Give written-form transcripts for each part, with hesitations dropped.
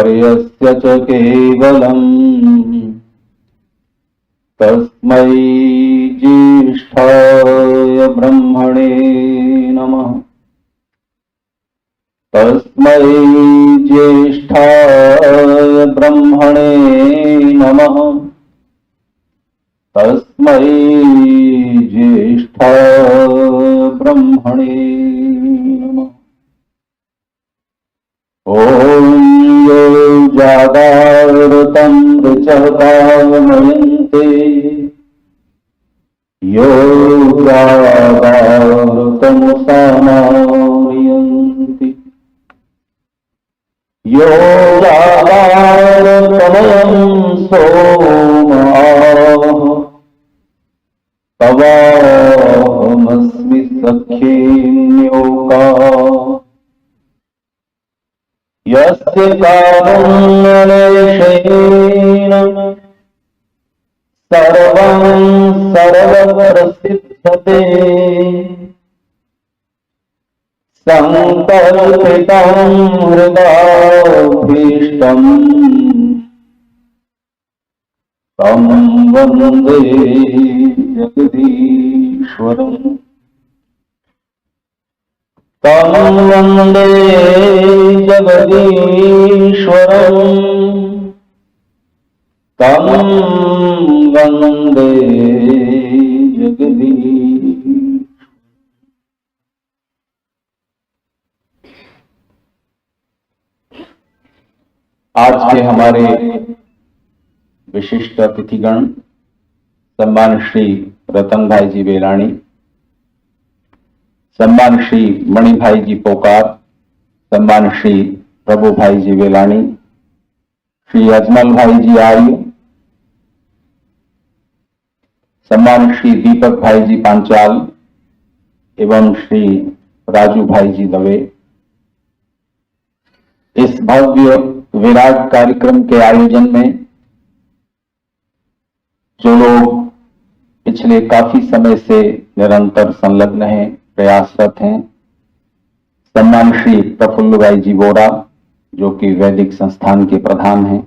ऐश्वर्यस्य च केवलम् तस्मै ज्येष्ठाय ब्रह्मणे नमः। तस्मै ज्येष्ठाय ब्रह्मणे नमः। तस्मै ज्येष्ठाय ब्रह्मणे नमः। ॐ यो जागारतं ऋचकामयन्ते यो जागारतमुसामायन्ति यो जागारतमयं सोमाः तवाहमस्मि सख्येन्योका यस्य कारुण्यलेशेन सर्वं सर्वप्रसिद्धते संकल्पितं हृदाभीष्टम् तं वन्दे जगदीश्वरम्। तं वन्दे जगदीश्वरम्। तं वन्दे जगदीश्वरम्। आज के हमारे विशिष्ट अतिथिगण सम्मान श्री रतन भाई जी बेलाणी, सम्मान श्री मणिभाई जी पोकार, सम्मान श्री प्रभु भाई जी बेलाणी, श्री अजमल भाई जी आर्य, सम्मान श्री दीपक भाई जी पांचाल एवं श्री राजू भाई जी दवे। इस भव्य विराट कार्यक्रम के आयोजन में जो लोग पिछले काफी समय से निरंतर संलग्न हैं, प्रयासरत हैं, सम्मान श्री प्रफुल्ल भाई जी बोरा जो कि वैदिक संस्थान के प्रधान हैं,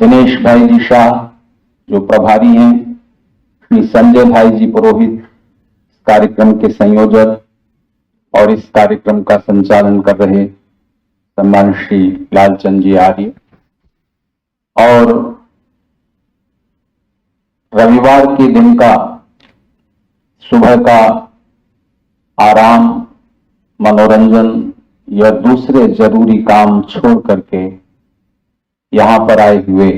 दिनेश भाई जी शाह जो प्रभारी हैं, श्री संजय भाई जी पुरोहित इस कार्यक्रम के संयोजक और इस कार्यक्रम का संचालन कर रहे सम्मान श्री लालचंद जी आर्य, और रविवार के दिन का सुबह का आराम, मनोरंजन या दूसरे जरूरी काम छोड़ करके यहां पर आए हुए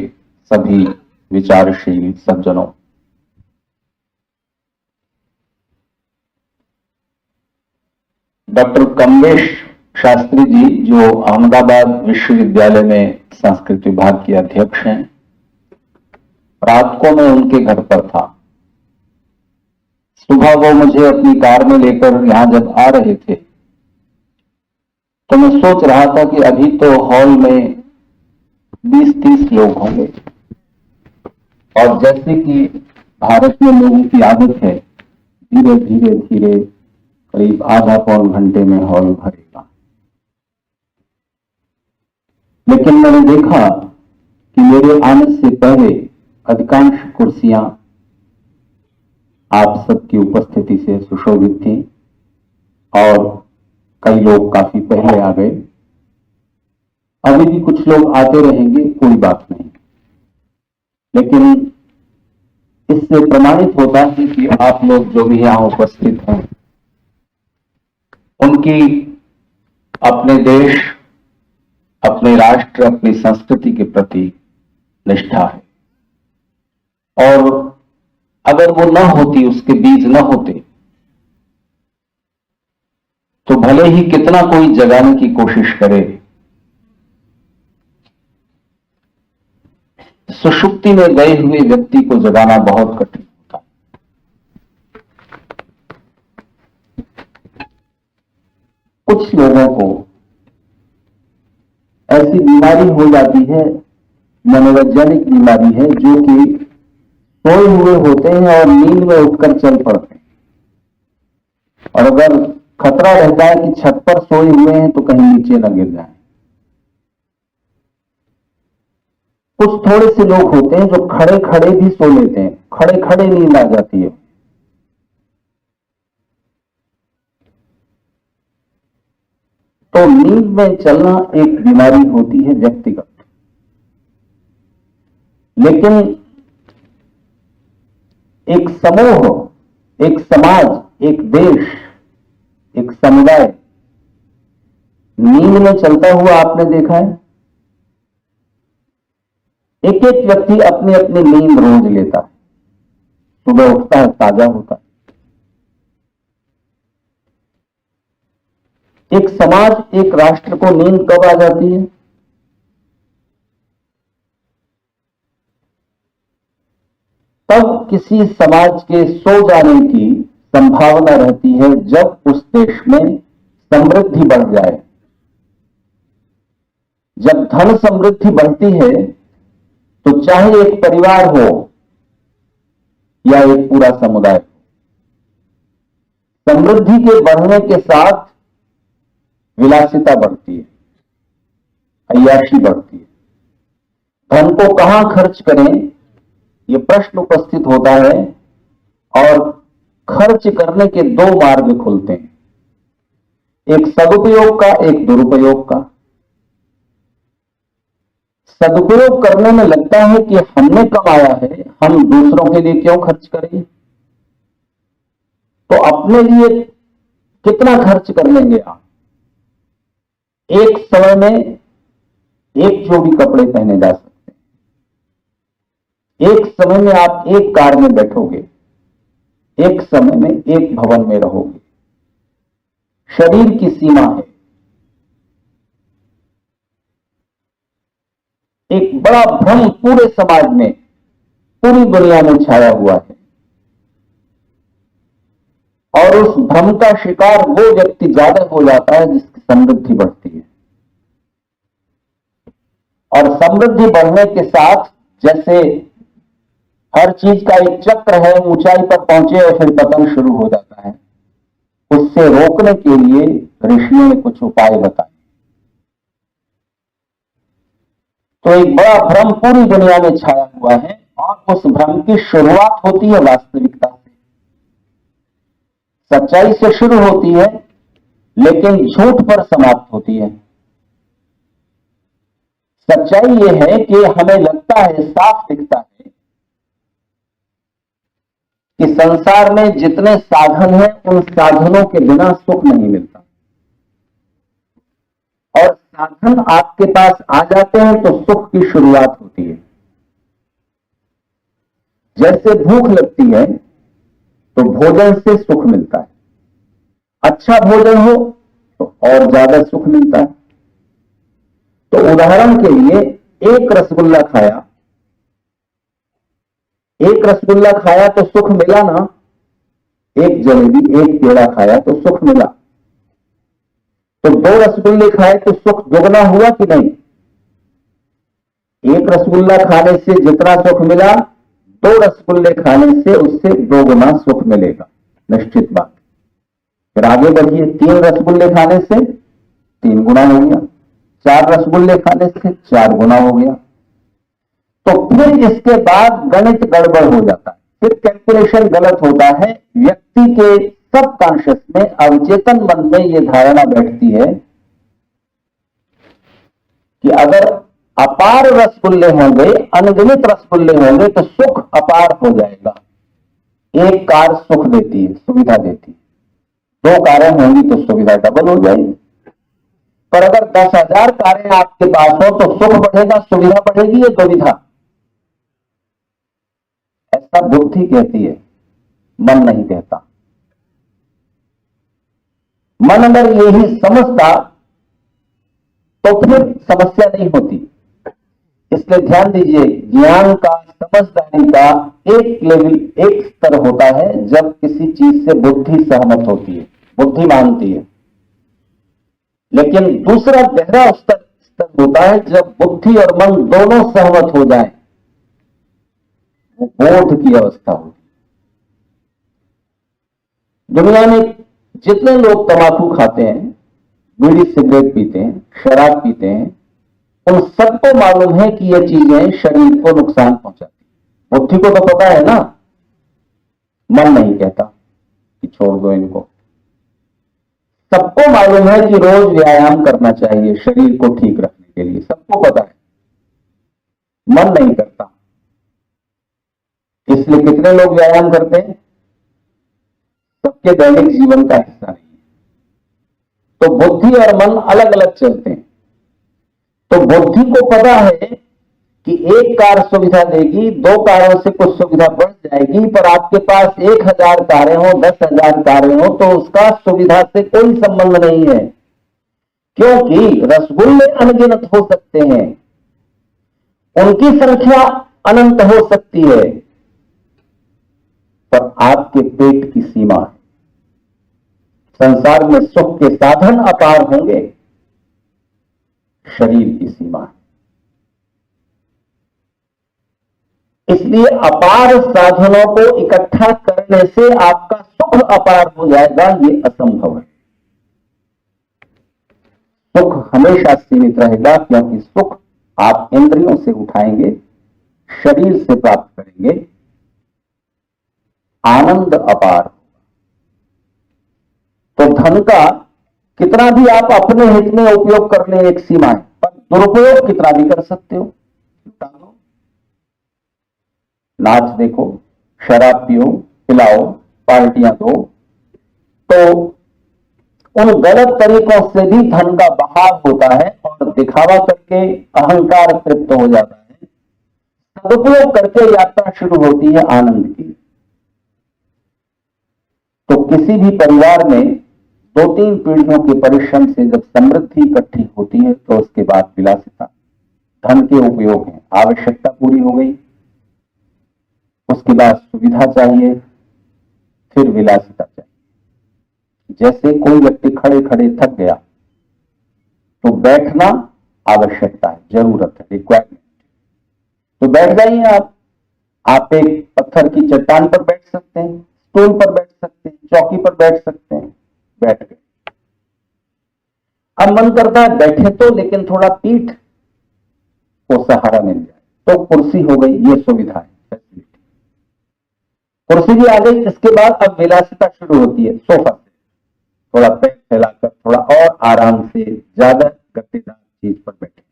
सभी विचारशील सज्जनों, डॉक्टर कमलेश शास्त्री जी जो अहमदाबाद विश्वविद्यालय में संस्कृत विभाग के अध्यक्ष हैं, रात को मैं उनके घर पर था। सुबह वो मुझे अपनी कार में लेकर यहां जब आ रहे थे तो मैं सोच रहा था कि अभी तो हॉल में 20-30 लोग होंगे, और जैसे कि भारत में लोगों की आदत है धीरे धीरे धीरे करीब आधा पौन घंटे में हॉल भरेगा। लेकिन मैंने देखा कि मेरे आने से पहले अधिकांश कुर्सियां आप सबकी उपस्थिति से सुशोभित थी और कई लोग काफी पहले आ गए। अभी भी कुछ लोग आते रहेंगे, कोई बात नहीं, लेकिन इससे प्रमाणित होता है कि आप लोग जो भी यहां उपस्थित हैं उनकी अपने देश, अपने राष्ट्र, अपनी संस्कृति के प्रति निष्ठा है। और अगर वो न होती, उसके बीज न होते, तो भले ही कितना कोई जगाने की कोशिश करे, सुषुप्ति में गए हुए व्यक्ति को जगाना बहुत कठिन होता है। कुछ लोगों को ऐसी बीमारी हो जाती है, मनोवैज्ञानिक बीमारी है, जो कि सोए हुए होते हैं और नींद में उठकर चल पड़ते हैं, और अगर खतरा रहता है कि छत पर सोए हुए हैं तो कहीं नीचे न गिर जाए। कुछ थोड़े से लोग होते हैं जो खड़े खड़े भी सो लेते हैं, खड़े खड़े नींद आ जाती है। तो नींद में चलना एक बीमारी होती है व्यक्तिगत, लेकिन एक समूह, एक समाज, एक देश, एक समुदाय नींद में चलता हुआ आपने देखा है। एक एक व्यक्ति अपनी अपनी नींद रोज लेता है, सुबह उठता है ताजा होता है। एक समाज, एक राष्ट्र को नींद कब आ जाती है? तब किसी समाज के सो जाने की संभावना रहती है जब उस देश में समृद्धि बढ़ जाए। जब धन समृद्धि बढ़ती है तो चाहे एक परिवार हो या एक पूरा समुदाय, समृद्धि के बढ़ने के साथ विलासिता बढ़ती है, अय्याशी बढ़ती है। धन को कहां खर्च करें, यह प्रश्न उपस्थित होता है और खर्च करने के दो मार्ग खुलते हैं, एक सदुपयोग का, एक दुरुपयोग का। सदुपयोग करने में लगता है कि हमने कमाया है, हम दूसरों के लिए क्यों खर्च करें, तो अपने लिए कितना खर्च कर लेंगे आप। एक समय में एक जोड़ी कपड़े पहने जा सकते हैं, एक समय में आप एक कार में बैठोगे, एक समय में एक भवन में रहोगे। शरीर की सीमा है। एक बड़ा भ्रम पूरे समाज में, पूरी दुनिया में छाया हुआ है और उस भ्रम का शिकार वो व्यक्ति ज्यादा हो जाता है जिसकी समृद्धि बढ़ती है। और समृद्धि बढ़ने के साथ जैसे हर चीज का एक चक्र है, ऊंचाई पर पहुंचे और फिर पतन शुरू हो जाता है। उससे रोकने के लिए ऋषियों ने कुछ उपाय बताए। तो एक बड़ा भ्रम पूरी दुनिया में छाया हुआ है और उस भ्रम की शुरुआत होती है वास्तविकता से, सच्चाई से शुरू होती है लेकिन झूठ पर समाप्त होती है। सच्चाई यह है कि हमें लगता है, साफ दिखता है कि संसार में जितने साधन हैं उन साधनों के बिना सुख नहीं मिलता, और साधन आपके पास आ जाते हैं तो सुख की शुरुआत होती है। जैसे भूख लगती है तो भोजन से सुख मिलता है, अच्छा भोजन हो तो और ज्यादा सुख मिलता है। तो उदाहरण के लिए एक रसगुल्ला खाया, एक रसगुल्ला खाया तो सुख मिला ना, एक जलेबी, एक पेड़ा खाया तो सुख मिला। तो दो रसगुल्ले खाए तो सुख दुगना हुआ कि नहीं? एक रसगुल्ला खाने से जितना सुख मिला, दो रसगुल्ले खाने से उससे दोगुना सुख मिलेगा, निश्चित बात। फिर आगे बढ़िए, 3 रसगुल्ले खाने से 3 गुना हो गया, 4 रसगुल्ले खाने से 4 गुना हो गया। तो फिर इसके बाद गणित गड़बड़ हो जाता है, फिर कैलकुलेशन गलत होता है। व्यक्ति के सबकॉन्शियस में, अवचेतन मन में यह धारणा बैठती है कि अगर अपार रसगुल्ले होंगे, अनगिनत रसगुल्ले होंगे तो सुख अपार हो जाएगा। एक कार सुख देती है, सुविधा देती है, 2 कारें होंगी तो सुविधा डबल हो जाएगी। पर अगर 10,000 कारें आपके पास हो तो सुख बढ़ेगा, सुविधा बढ़ेगी या दुविधा? ऐसा बुद्धि कहती है, मन नहीं कहता। मन अगर यही समझता तो फिर समस्या नहीं होती। इसलिए ध्यान दीजिए, ज्ञान का, समझदारी का एक लेवल, एक स्तर होता है जब किसी चीज से बुद्धि सहमत होती है, बुद्धि मानती है। लेकिन दूसरा गहरा स्तर होता है जब बुद्धि और मन दोनों सहमत हो जाएं, वो बोध की अवस्था होती है। दुनिया में जितने लोग तंबाकू खाते हैं, बीड़ी सिगरेट पीते हैं, शराब पीते हैं, उन सबको मालूम है कि ये चीजें शरीर को नुकसान पहुंचाती। बुद्धि को तो पता है ना, मन नहीं कहता कि छोड़ दो इनको। सबको मालूम है कि रोज व्यायाम करना चाहिए शरीर को ठीक रखने के लिए, सबको पता है, मन नहीं करता। इसलिए कितने लोग व्यायाम करते हैं? सबके दैनिक जीवन का हिस्सा नहीं है। तो बुद्धि और मन अलग अलग चलते हैं। तो बुद्धि को पता है कि एक कार सुविधा देगी, 2 कारों से कुछ सुविधा बढ़ जाएगी, पर आपके पास 1000 कारें हो, 10,000 कारें हो, तो उसका सुविधा से कोई संबंध नहीं है। क्योंकि रसगुल्ले अनगिनत हो सकते हैं, उनकी संख्या अनंत हो सकती है, पर आपके पेट की सीमा है। संसार में सुख के साधन अपार होंगे, शरीर की सीमा है। इसलिए अपार साधनों को इकट्ठा करने से आपका सुख अपार हो जाएगा, ये असंभव है। सुख हमेशा सीमित रहेगा, क्योंकि सुख आप इंद्रियों से उठाएंगे, शरीर से प्राप्त करेंगे। आनंद अपार। तो धन का कितना भी आप अपने हित में उपयोग कर लें एक सीमा है, पर दुरुपयोग कितना भी कर सकते हो। नाच देखो, शराब पियो, पिलाओ, पार्टियां दो, तो उन गलत तरीकों से भी धन का बहाव होता है और दिखावा करके अहंकार तृप्त हो जाता है। सदुपयोग करके यात्रा शुरू होती है आनंद की। तो किसी भी परिवार में 2-3 पीढ़ियों के परिश्रम से जब समृद्धि इकट्ठी होती है, तो उसके बाद विलासिता, धन के उपयोग है। आवश्यकता पूरी हो गई, उसके बाद सुविधा चाहिए, फिर विलासिता चाहिए। जैसे कोई व्यक्ति खड़े खड़े थक गया, तो बैठना आवश्यकता है, जरूरत है, रिक्वायरमेंट। तो बैठ जाइए आप एक पत्थर की चट्टान पर बैठ सकते हैं, स्टूल पर बैठ सकते हैं, चौकी पर बैठ सकते हैं, बैठ गए। अब मन करता है बैठे तो, लेकिन थोड़ा पीठ को सहारा मिल जाए, तो कुर्सी हो गई, ये सुविधा है, फैसिलिटी। कुर्सी भी आ गई, इसके बाद अब विलासिता शुरू होती है। सोफा से थोड़ा पैर फैलाकर, थोड़ा और आराम से, ज्यादा गद्देदार चीज पर बैठे,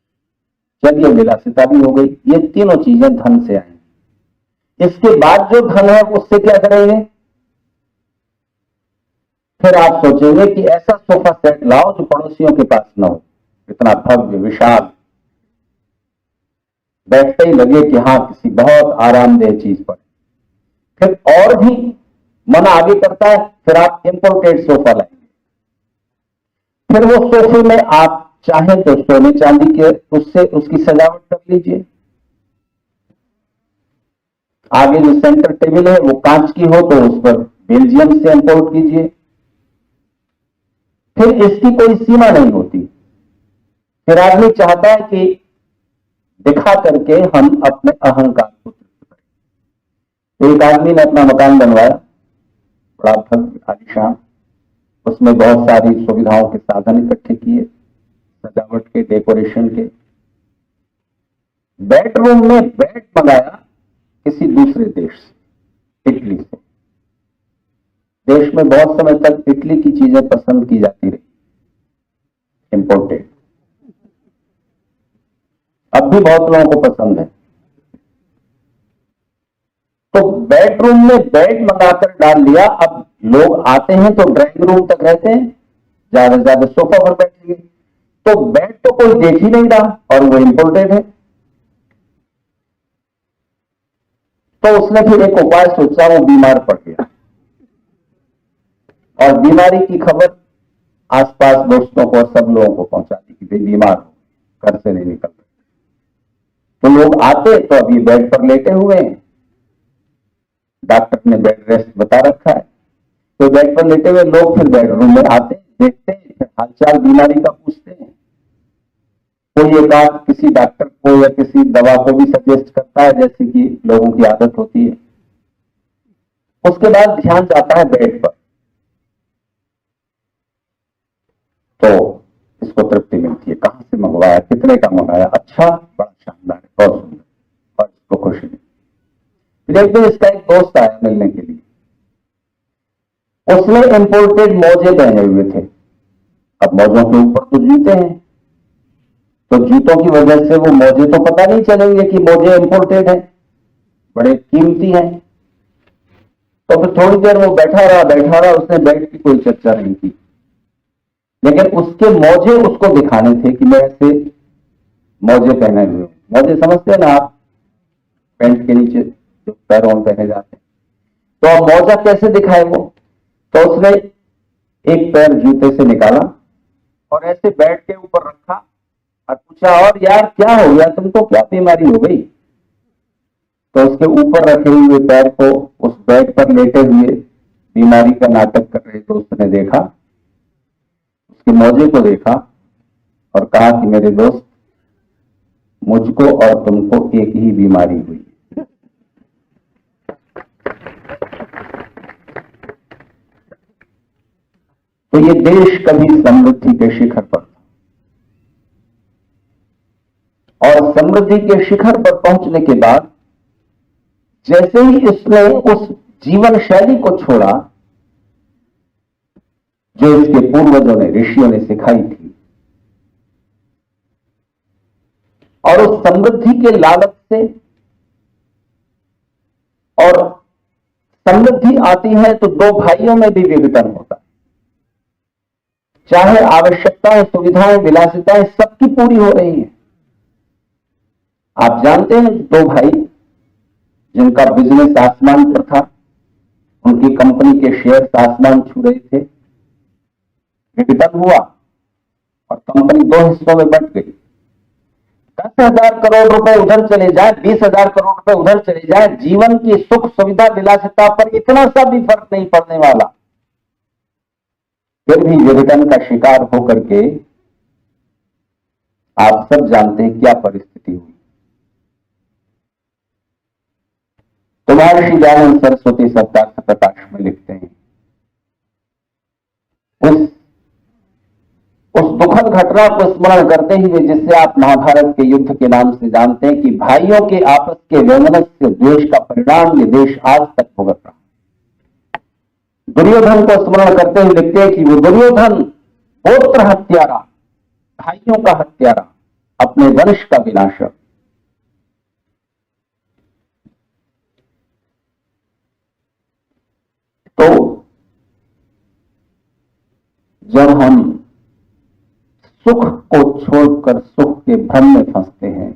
चलिए विलासिता भी हो गई। ये तीनों चीजें धन से आएंगी। इसके बाद जो धन है उससे क्या करेंगे? फिर आप सोचेंगे कि ऐसा सोफा सेट लाओ जो पड़ोसियों के पास न हो, इतना भव्य विशाल, बैठते ही लगे कि हाँ किसी बहुत आरामदेह चीज पर। फिर और भी मन आगे करता है, फिर आप इंपोर्टेड सोफा लाएंगे। फिर वो सोफे में आप चाहें तो सोने चांदी के उससे उसकी सजावट कर लीजिए। आगे जो सेंटर टेबल है वो कांच की हो, तो उस पर बेल्जियम से इंपोर्ट कीजिए। फिर इसकी कोई सीमा नहीं होती। फिर आदमी चाहता है कि दिखा करके हम अपने अहंकार को तृप्त करें। एक आदमी ने अपना मकान बनवाया, बड़ा भव्य आलीशान, उसमें बहुत सारी सुविधाओं के साधन इकट्ठे किए, सजावट के, डेकोरेशन के। बेडरूम में बेड मंगाया किसी दूसरे देश से, इटली से। देश में बहुत समय तक इटली की चीजें पसंद की जाती रही, इंपोर्टेड। अब भी बहुत लोगों को पसंद है। तो बेडरूम में बेड मंगाकर डाल लिया। अब लोग आते हैं तो ड्राइंग रूम तक रहते हैं, ज्यादा से ज्यादा सोफा पर बैठेंगे। तो बेड तो कोई देख ही नहीं रहा और वो इंपोर्टेड है। तो उसने फिर एक उपाय सोचा, वो बीमार पड़ गया और बीमारी की खबर आसपास दोस्तों को, सब लोगों को पहुंचा दी कि भाई बीमार हो, घर से नहीं निकल रहे। तो लोग आते तो अभी बेड पर लेटे हुए हैं, डॉक्टर ने बेड रेस्ट बता रखा है। तो बेड पर लेटे हुए लोग फिर बेडरूम में आते हैं, देखते हैं, फिर हालचाल बीमारी का पूछते हैं। कोई एक आध किसी डॉक्टर को या किसी दवा को भी सजेस्ट करता है, जैसे कि लोगों की आदत होती है। उसके बाद ध्यान जाता है बेड पर। तो उसको तृप्ति मिलती है। कहां से मंगवाया, कितने का मंगाया, अच्छा बड़ा शानदार है, बहुत सुंदर, और इसको खुशी मिली। फिर एक दिन इसका एक दोस्त आया मिलने के लिए, उसने इंपोर्टेड मोजे पहने हुए थे। अब मोजों के ऊपर तो जूते हैं, तो जूतों की वजह से वो मोजे तो पता नहीं चलेंगे कि मोजे इंपोर्टेड है, बड़े कीमती हैं। तो फिर थोड़ी देर वो बैठा रहा, उसने बैठ की कोई चर्चा नहीं की, लेकिन उसके मोजे उसको दिखाने थे कि मैं ऐसे मोजे पहने हुए हूं। मोजे समझते हैं ना आप, पैंट के नीचे जो पैरों में पहने जाते हैं। तो अब मोजा कैसे दिखाए वो, तो उसने एक पैर जूते से निकाला और ऐसे बेड के ऊपर रखा और पूछा, और यार क्या हो गया तुमको, क्या बीमारी हो गई? तो उसके ऊपर रखे हुए पैर को उस बेड पर लेटे हुए बीमारी का नाटक कर रहे दोस्त ने देखा, उसके मोजे को देखा और कहा कि मेरे दोस्त, मुझको और तुमको एक ही बीमारी हुई। तो ये देश कभी समृद्धि के शिखर पर था, और समृद्धि के शिखर पर पहुंचने के बाद जैसे ही इसने उस जीवन शैली को छोड़ा जो इसके पूर्वजों ने, ऋषियों ने सिखाई थी, और उस समृद्धि के लालच से, और समृद्धि आती है तो दो भाइयों में भी विघटन होता है, चाहे आवश्यकताएं, सुविधाएं, विलासिताएं सबकी पूरी हो रही हैं। आप जानते हैं दो भाई जिनका बिजनेस आसमान पर था, उनकी कंपनी के शेयर आसमान छू रहे थे, विघटन हुआ और कंपनी दो हिस्सों में बंट गई। 10,000 करोड़ रुपए उधर चले जाए, 20,000 करोड़ रुपए उधर चले जाए, जीवन की सुख सुविधा विलासिता पर इतना सा भी फर्क नहीं पड़ने वाला। फिर भी विघटन का शिकार होकर के आप सब जानते हैं क्या परिस्थिति हुई। तो महर्षि दयानंद सरस्वती सत्यार्थ प्रकाश में लिखते हैं, उस दुखद घटना को स्मरण करते हुए जिससे आप महाभारत के युद्ध के नाम से जानते हैं कि भाइयों के आपस के वैमनस्य द्वेष का परिणाम ये देश आज तक भुगत रहा। दुर्योधन को स्मरण करते हुए लिखते हैं कि वो दुर्योधन गोत्र हत्यारा, भाइयों का हत्यारा, अपने वंश का विनाशक। तो जब हम सुख को छोड़कर सुख के भ्रम में फंसते हैं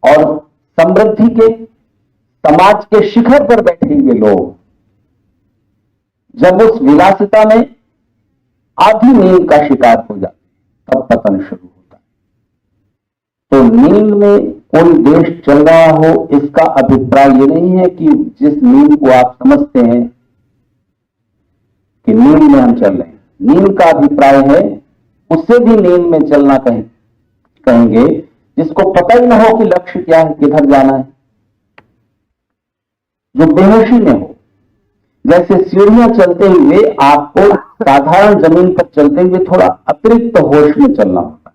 और समृद्धि के समाज के शिखर पर बैठे हुए लोग जब उस विलासिता में आधी नींद का शिकार हो जाते हैं तब पतन शुरू होता है। तो नींद में कोई देश चल रहा हो इसका अभिप्राय ये नहीं है कि जिस नींद को आप समझते हैं कि नींद में हम चल रहे हैं, नींद का अभिप्राय है उससे भी नींद में चलना कहेंगे जिसको पता ही ना हो कि लक्ष्य क्या है, किधर जाना है, जो बेहोशी में हो। जैसे सीढ़ियां चलते हुए आपको साधारण जमीन पर चलते हुए थोड़ा अतिरिक्त होश में चलना होता है।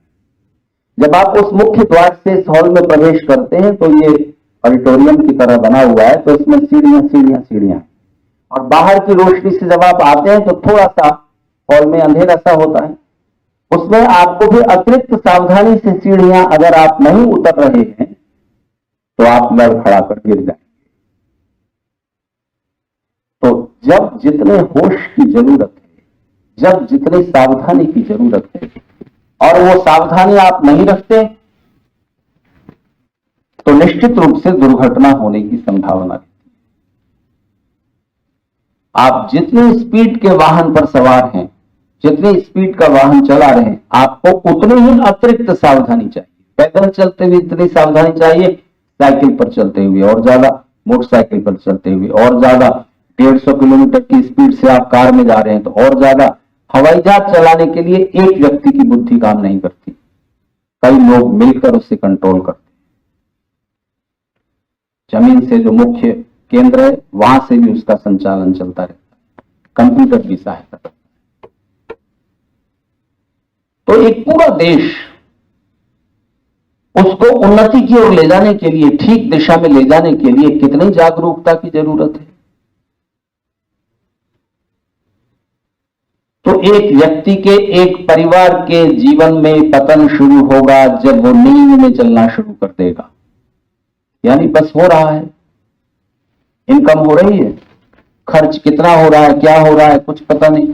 जब आप उस मुख्य द्वार से इस हॉल में प्रवेश करते हैं तो ये ऑडिटोरियम की तरह बना हुआ है, तो इसमें सीढ़ियां सीढ़ियां सीढ़ियां, और बाहर की रोशनी से जब आप आते हैं तो थोड़ा सा हॉल में अंधेरा सा होता है। उसमें आपको भी अतिरिक्त सावधानी से सीढ़ियां, अगर आप नहीं उतर रहे हैं तो आप लड़खड़ा कर गिर जाएंगे। तो जब जितने होश की जरूरत है, जब जितनी सावधानी की जरूरत है, और वो सावधानी आप नहीं रखते तो निश्चित रूप से दुर्घटना होने की संभावना रहती है। आप जितनी स्पीड के वाहन पर सवार हैं, जितनी स्पीड का वाहन चला रहे हैं, आपको उतनी ही अतिरिक्त सावधानी चाहिए। पैदल चलते हुए इतनी सावधानी चाहिए, साइकिल पर चलते हुए और ज्यादा, मोटरसाइकिल पर चलते हुए और ज्यादा, 150 किलोमीटर की स्पीड से आप कार में जा रहे हैं तो और ज्यादा। हवाई जहाज चलाने के लिए एक व्यक्ति की बुद्धि काम नहीं करती, कई लोग मिलकर उसे कंट्रोल करते हैं। जमीन से जो मुख्य केंद्र है वहां से भी उसका संचालन चलता रहता है, कंप्यूटर की सहायता। तो एक पूरा देश उसको उन्नति की ओर ले जाने के लिए, ठीक दिशा में ले जाने के लिए कितनी जागरूकता की जरूरत है। तो एक व्यक्ति के, एक परिवार के जीवन में पतन शुरू होगा जब वो नींद में चलना शुरू कर देगा। यानी बस हो रहा है, इनकम हो रही है, खर्च कितना हो रहा है, क्या हो रहा है, कुछ पता नहीं।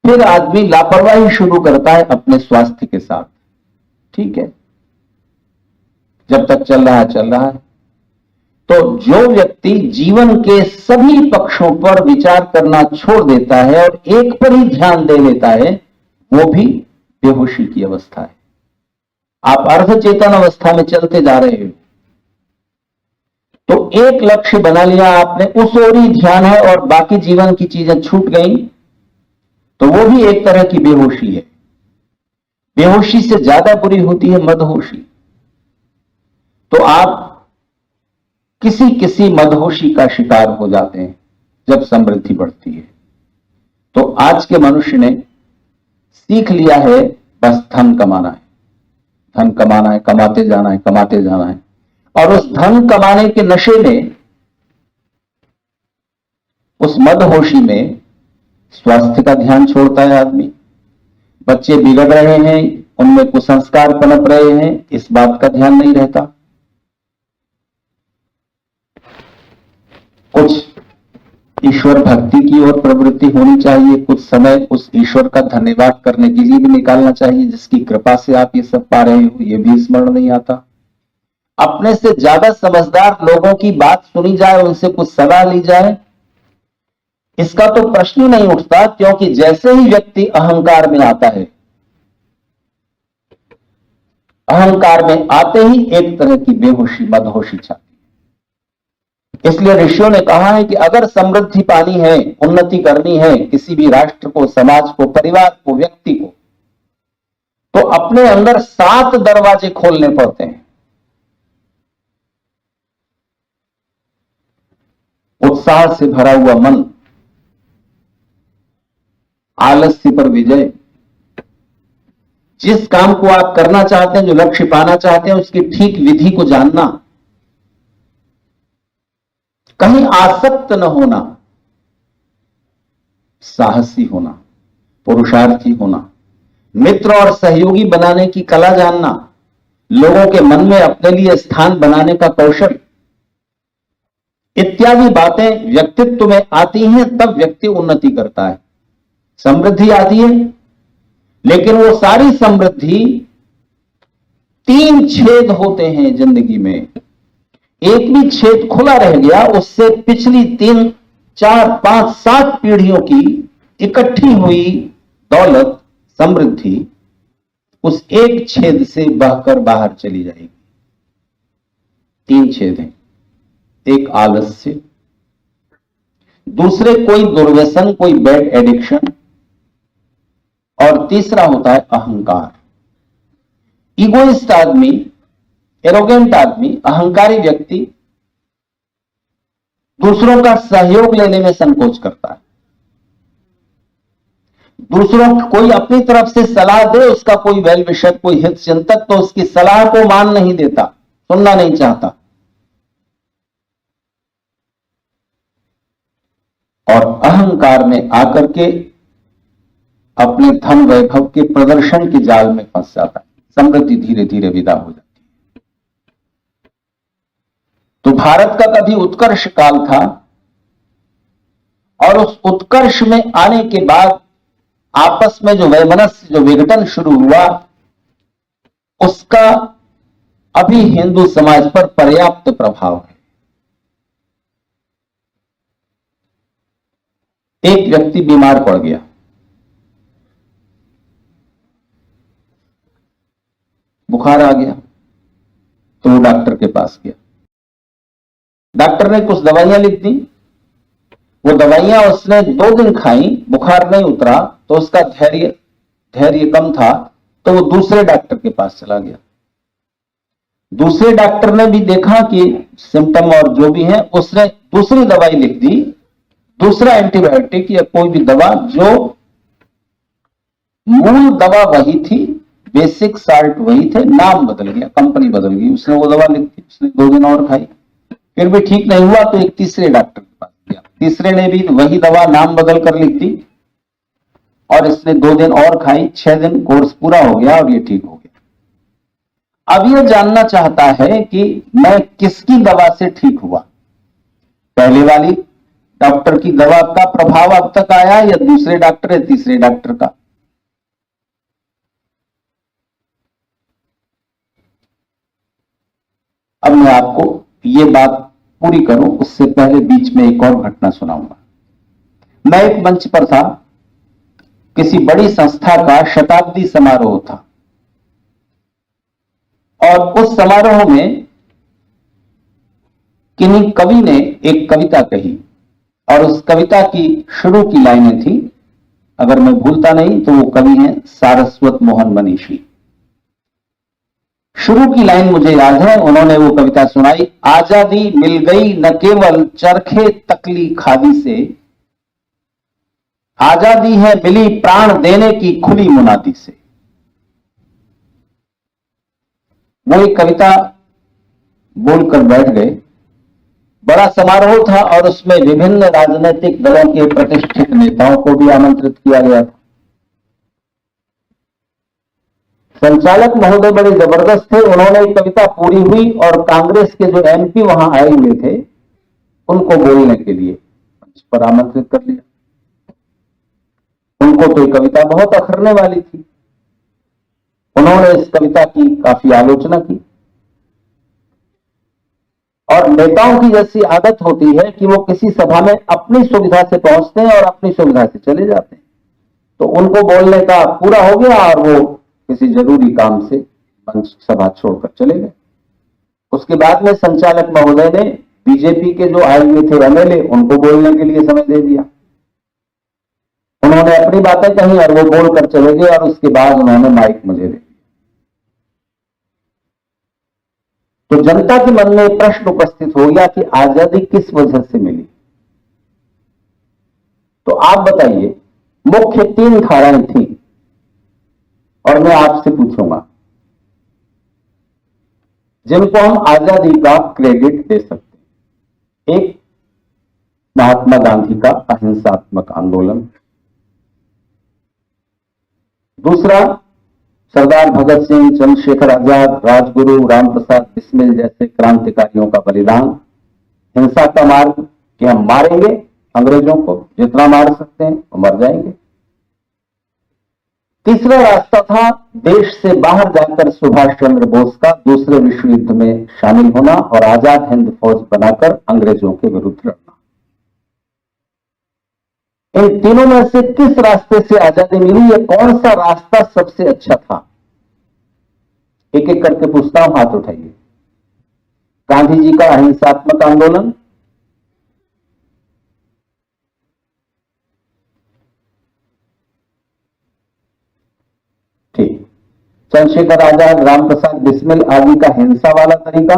फिर आदमी लापरवाही शुरू करता है अपने स्वास्थ्य के साथ। ठीक है, जब तक चल रहा है चल रहा है। तो जो व्यक्ति जीवन के सभी पक्षों पर विचार करना छोड़ देता है और एक पर ही ध्यान दे लेता है, वो भी बेहोशी की अवस्था है। आप अर्धचेतन अवस्था में चलते जा रहे हो, तो एक लक्ष्य बना लिया आपने, उस ओर ही ध्यान है और बाकी जीवन की चीजें छूट गई, तो वो भी एक तरह की बेहोशी है। बेहोशी से ज्यादा बुरी होती है मदहोशी। तो आप किसी किसी मदहोशी का शिकार हो जाते हैं जब समृद्धि बढ़ती है। तो आज के मनुष्य ने सीख लिया है बस धन कमाना है, धन कमाना है, कमाते जाना है, कमाते जाना है। और उस धन कमाने के नशे में, उस मदहोशी में स्वास्थ्य का ध्यान छोड़ता है आदमी। बच्चे बिगड़ रहे हैं, उनमें कुसंस्कार पनप रहे हैं, इस बात का ध्यान नहीं रहता। कुछ ईश्वर भक्ति की ओर प्रवृत्ति होनी चाहिए, कुछ समय उस ईश्वर का धन्यवाद करने के लिए भी निकालना चाहिए जिसकी कृपा से आप ये सब पा रहे हो, ये भी स्मरण नहीं आता। अपने से ज्यादा समझदार लोगों की बात सुनी जाए, उनसे कुछ सलाह ली जाए, इसका तो प्रश्न ही नहीं उठता, क्योंकि जैसे ही व्यक्ति अहंकार में आता है, अहंकार में आते ही एक तरह की बेहोशी, मदहोशी छाती है। इसलिए ऋषियों ने कहा है कि अगर समृद्धि पानी है, उन्नति करनी है किसी भी राष्ट्र को, समाज को, परिवार को, व्यक्ति को, तो अपने अंदर 7 दरवाजे खोलने पड़ते हैं। उत्साह से भरा हुआ मन, आलस्य पर विजय। जिस काम को आप करना चाहते हैं, जो लक्ष्य पाना चाहते हैं, उसकी ठीक विधि को जानना, कहीं आसक्त न होना, साहसी होना, पुरुषार्थी होना, मित्र और सहयोगी बनाने की कला जानना, लोगों के मन में अपने लिए स्थान बनाने का कौशल, इत्यादि बातें व्यक्तित्व में आती हैं, तब व्यक्ति उन्नति करता है। समृद्धि आती है, लेकिन वो सारी समृद्धि 3 छेद होते हैं जिंदगी में। एक भी छेद खुला रह गया, उससे पिछली 3, 4, 5, 7 पीढ़ियों की इकट्ठी हुई दौलत, समृद्धि उस एक छेद से बहकर बाहर चली जाएगी। 3 छेद हैं। एक आलस्य, दूसरे कोई दुर्व्यसन, कोई बैड एडिक्शन, और तीसरा होता है अहंकार। इगोइस्ट आदमी, एरोगेंट आदमी, अहंकारी व्यक्ति दूसरों का सहयोग लेने में संकोच करता है। दूसरों कोई अपनी तरफ से सलाह दे, उसका कोई वेल विशर, कोई हित चिंतक, तो उसकी सलाह को मान नहीं देता, सुनना नहीं चाहता। और अहंकार में आकर के अपने धन वैभव के प्रदर्शन के जाल में फंस जाता है। समृद्धि धीरे धीरे विदा हो जाती है। तो भारत का कभी उत्कर्ष काल था, और उस उत्कर्ष में आने के बाद आपस में जो वैमनस्य, जो विघटन शुरू हुआ, उसका अभी हिंदू समाज पर पर्याप्त प्रभाव है। एक व्यक्ति बीमार पड़ गया, बुखार आ गया, तो वो डॉक्टर के पास गया। डॉक्टर ने कुछ दवाइयां लिख दी, वो दवाइयां उसने 2 दिन खाई, बुखार नहीं उतरा, तो उसका धैर्य कम था, तो वो दूसरे डॉक्टर के पास चला गया। दूसरे डॉक्टर ने भी देखा कि सिम्टम और जो भी है, उसने दूसरी दवाई लिख दी, दूसरा एंटीबायोटिक या कोई भी दवा जो मूल दवा वही थी, बेसिक साल्ट वही थे, नाम बदल गया, कंपनी बदल गई, उसने वो दवा लिख दी, उसने 2 दिन और खाई, फिर भी ठीक नहीं हुआ तो एक तीसरे डॉक्टर के पास गया, तीसरे ने भी वही दवा नाम बदल कर लिख दी और इसने 2 दिन और खाई, 6 दिन कोर्स पूरा हो गया और ये ठीक हो गया। अब ये जानना चाहता है कि मैं किसकी दवा से ठीक हुआ, पहले वाली डॉक्टर की दवा का प्रभाव अब तक आया या दूसरे डॉक्टर या तीसरे डॉक्टर का। अब मैं आपको ये बात पूरी करूं उससे पहले बीच में एक और घटना सुनाऊंगा। मैं एक मंच पर था, किसी बड़ी संस्था का शताब्दी समारोह था और उस समारोह में किन्हीं कवि ने एक कविता कही और उस कविता की शुरू की लाइनें थी, अगर मैं भूलता नहीं तो वो कवि हैं सारस्वत मोहन मनीषी। शुरू की लाइन मुझे याद है, उन्होंने वो कविता सुनाई, आजादी मिल गई न केवल चरखे तकली खादी से, आजादी है मिली प्राण देने की खुली मुनादी से। वो एक कविता बोलकर बैठ गए, बड़ा समारोह था और उसमें विभिन्न राजनीतिक दलों के प्रतिष्ठित नेताओं को भी आमंत्रित किया गया था। संचालक महोदय बड़े जबरदस्त थे, उन्होंने एक कविता पूरी हुई और कांग्रेस के जो एमपी वहां आए हुए थे उनको बोलने के लिए मंच पर आमंत्रित कर लिया। उनको तो ये कविता बहुत अखरने वाली थी, उन्होंने इस कविता की काफी आलोचना की और नेताओं की जैसी आदत होती है कि वो किसी सभा में अपनी सुविधा से पहुंचते हैं और अपनी सुविधा से चले जाते हैं, तो उनको बोलने का पूरा हो गया और वो किसी जरूरी काम से मंच सभा छोड़कर चले गए। उसके बाद में संचालक महोदय ने बीजेपी के जो आए हुए थे एमएलए उनको बोलने के लिए समय दे दिया, उन्होंने अपनी बातें कही और वो बोलकर चले गए और उसके बाद उन्होंने माइक मुझे दे दिया। तो जनता के मन में प्रश्न उपस्थित हो गया कि आजादी किस वजह से मिली। तो आप बताइए, मुख्य 3 धाराएं थी और मैं आपसे पूछूंगा जिनको हम आजादी का क्रेडिट दे सकते हैं। एक, महात्मा गांधी का अहिंसात्मक आंदोलन, दूसरा सरदार भगत सिंह, चंद्रशेखर आजाद, राजगुरु, रामप्रसाद बिस्मिल जैसे क्रांतिकारियों का बलिदान, हिंसा का मार्ग कि हम मारेंगे अंग्रेजों को, जितना मार सकते हैं वो मर जाएंगे। तीसरा रास्ता था देश से बाहर जाकर सुभाष चंद्र बोस का दूसरे विश्व युद्ध में शामिल होना और आजाद हिंद फौज बनाकर अंग्रेजों के विरुद्ध लड़ना। इन तीनों में से किस रास्ते से आजादी मिली, ये कौन सा रास्ता सबसे अच्छा था? एक एक करके पूछता हूं, हाथ उठाइए। गांधी जी का अहिंसात्मक आंदोलन, ठीक। चंद्रशेखर आजाद, रामप्रसाद बिस्मिल आदि का हिंसा वाला तरीका,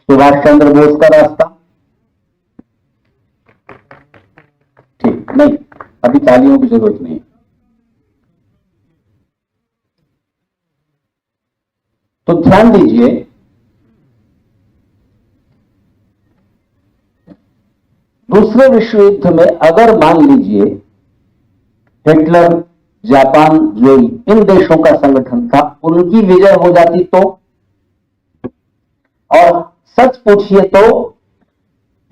सुभाष चंद्र बोस का रास्ता, ठीक नहीं, अभी तालियों की जरूरत नहीं। तो ध्यान दीजिए, दूसरे विश्व युद्ध में अगर मान लीजिए हिटलर, जापान, जो इन देशों का संगठन था, उनकी विजय हो जाती तो, और सच पूछिए तो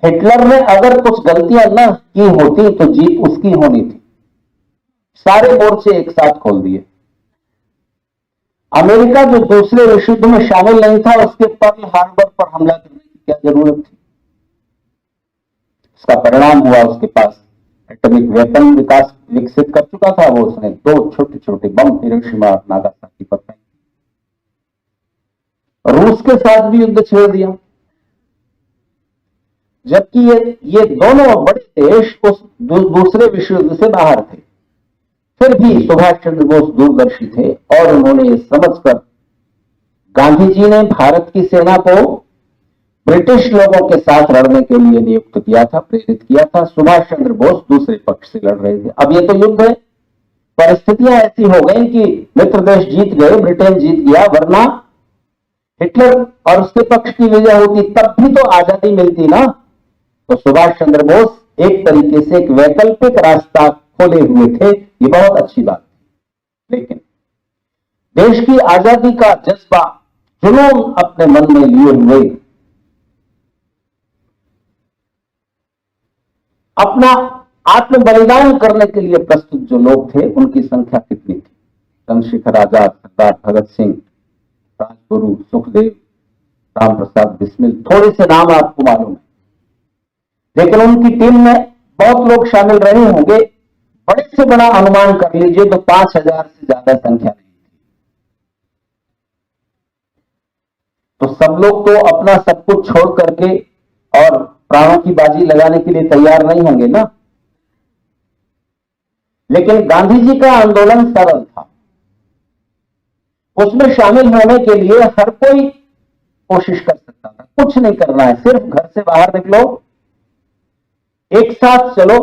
हिटलर ने अगर कुछ गलतियां न की होती तो जीत उसकी होनी थी। सारे मोर्चे एक साथ खोल दिए। अमेरिका जो दूसरे विश्व युद्ध में शामिल नहीं था, उसके पर्ल हार्बर पर हमला करने की क्या जरूरत थी? उसका परिणाम हुआ उसके पास एटॉमिक वेपन विकसित कर चुका था, वो उसने 2 छोटे छोटे बम हिरोशिमा और नागासाकी पर फेंक, रूस के साथ भी युद्ध छेड़ दिया। जबकि ये दोनों बड़े देश उस दूसरे विश्व युद्ध से बाहर थे, फिर भी सुभाष चंद्र बोस दूरदर्शी थे और उन्होंने ये समझकर, गांधी जी ने भारत की सेना को ब्रिटिश लोगों के साथ लड़ने के लिए नियुक्त किया था, प्रेरित किया था। सुभाष चंद्र बोस दूसरे पक्ष से लड़ रहे थे। अब ये तो युद्ध है, परिस्थितियां ऐसी हो गई कि मित्र देश जीत गए, ब्रिटेन जीत गया, वरना हिटलर और उसके पक्ष की विजय होती तब भी तो आजादी मिलती ना। तो सुभाष चंद्र बोस एक तरीके से एक वैकल्पिक रास्ता खोले हुए थे, ये बहुत अच्छी बात थी। लेकिन देश की आजादी का जज्बा जुनून अपने मन में लिए हुए अपना आत्म बलिदान करने के लिए प्रस्तुत जो लोग थे, उनकी संख्या कितनी थी? चंद्रशेखर आजाद, सरदार भगत सिंह, राजगुरु, सुखदेव, राम प्रसाद बिस्मिल, थोड़े से नाम आपको मालूम है, लेकिन उनकी टीम में बहुत लोग शामिल रहे होंगे। बड़े से बड़ा अनुमान कर लीजिए तो 5000 से ज्यादा संख्या नहीं थी। तो सब लोग तो अपना सब कुछ छोड़ करके और प्राणों की बाजी लगाने के लिए तैयार नहीं होंगे ना। लेकिन गांधी जी का आंदोलन सरल था, उसमें शामिल होने के लिए हर कोई कोशिश कर सकता था। कुछ नहीं करना है, सिर्फ घर से बाहर निकलो, एक साथ चलो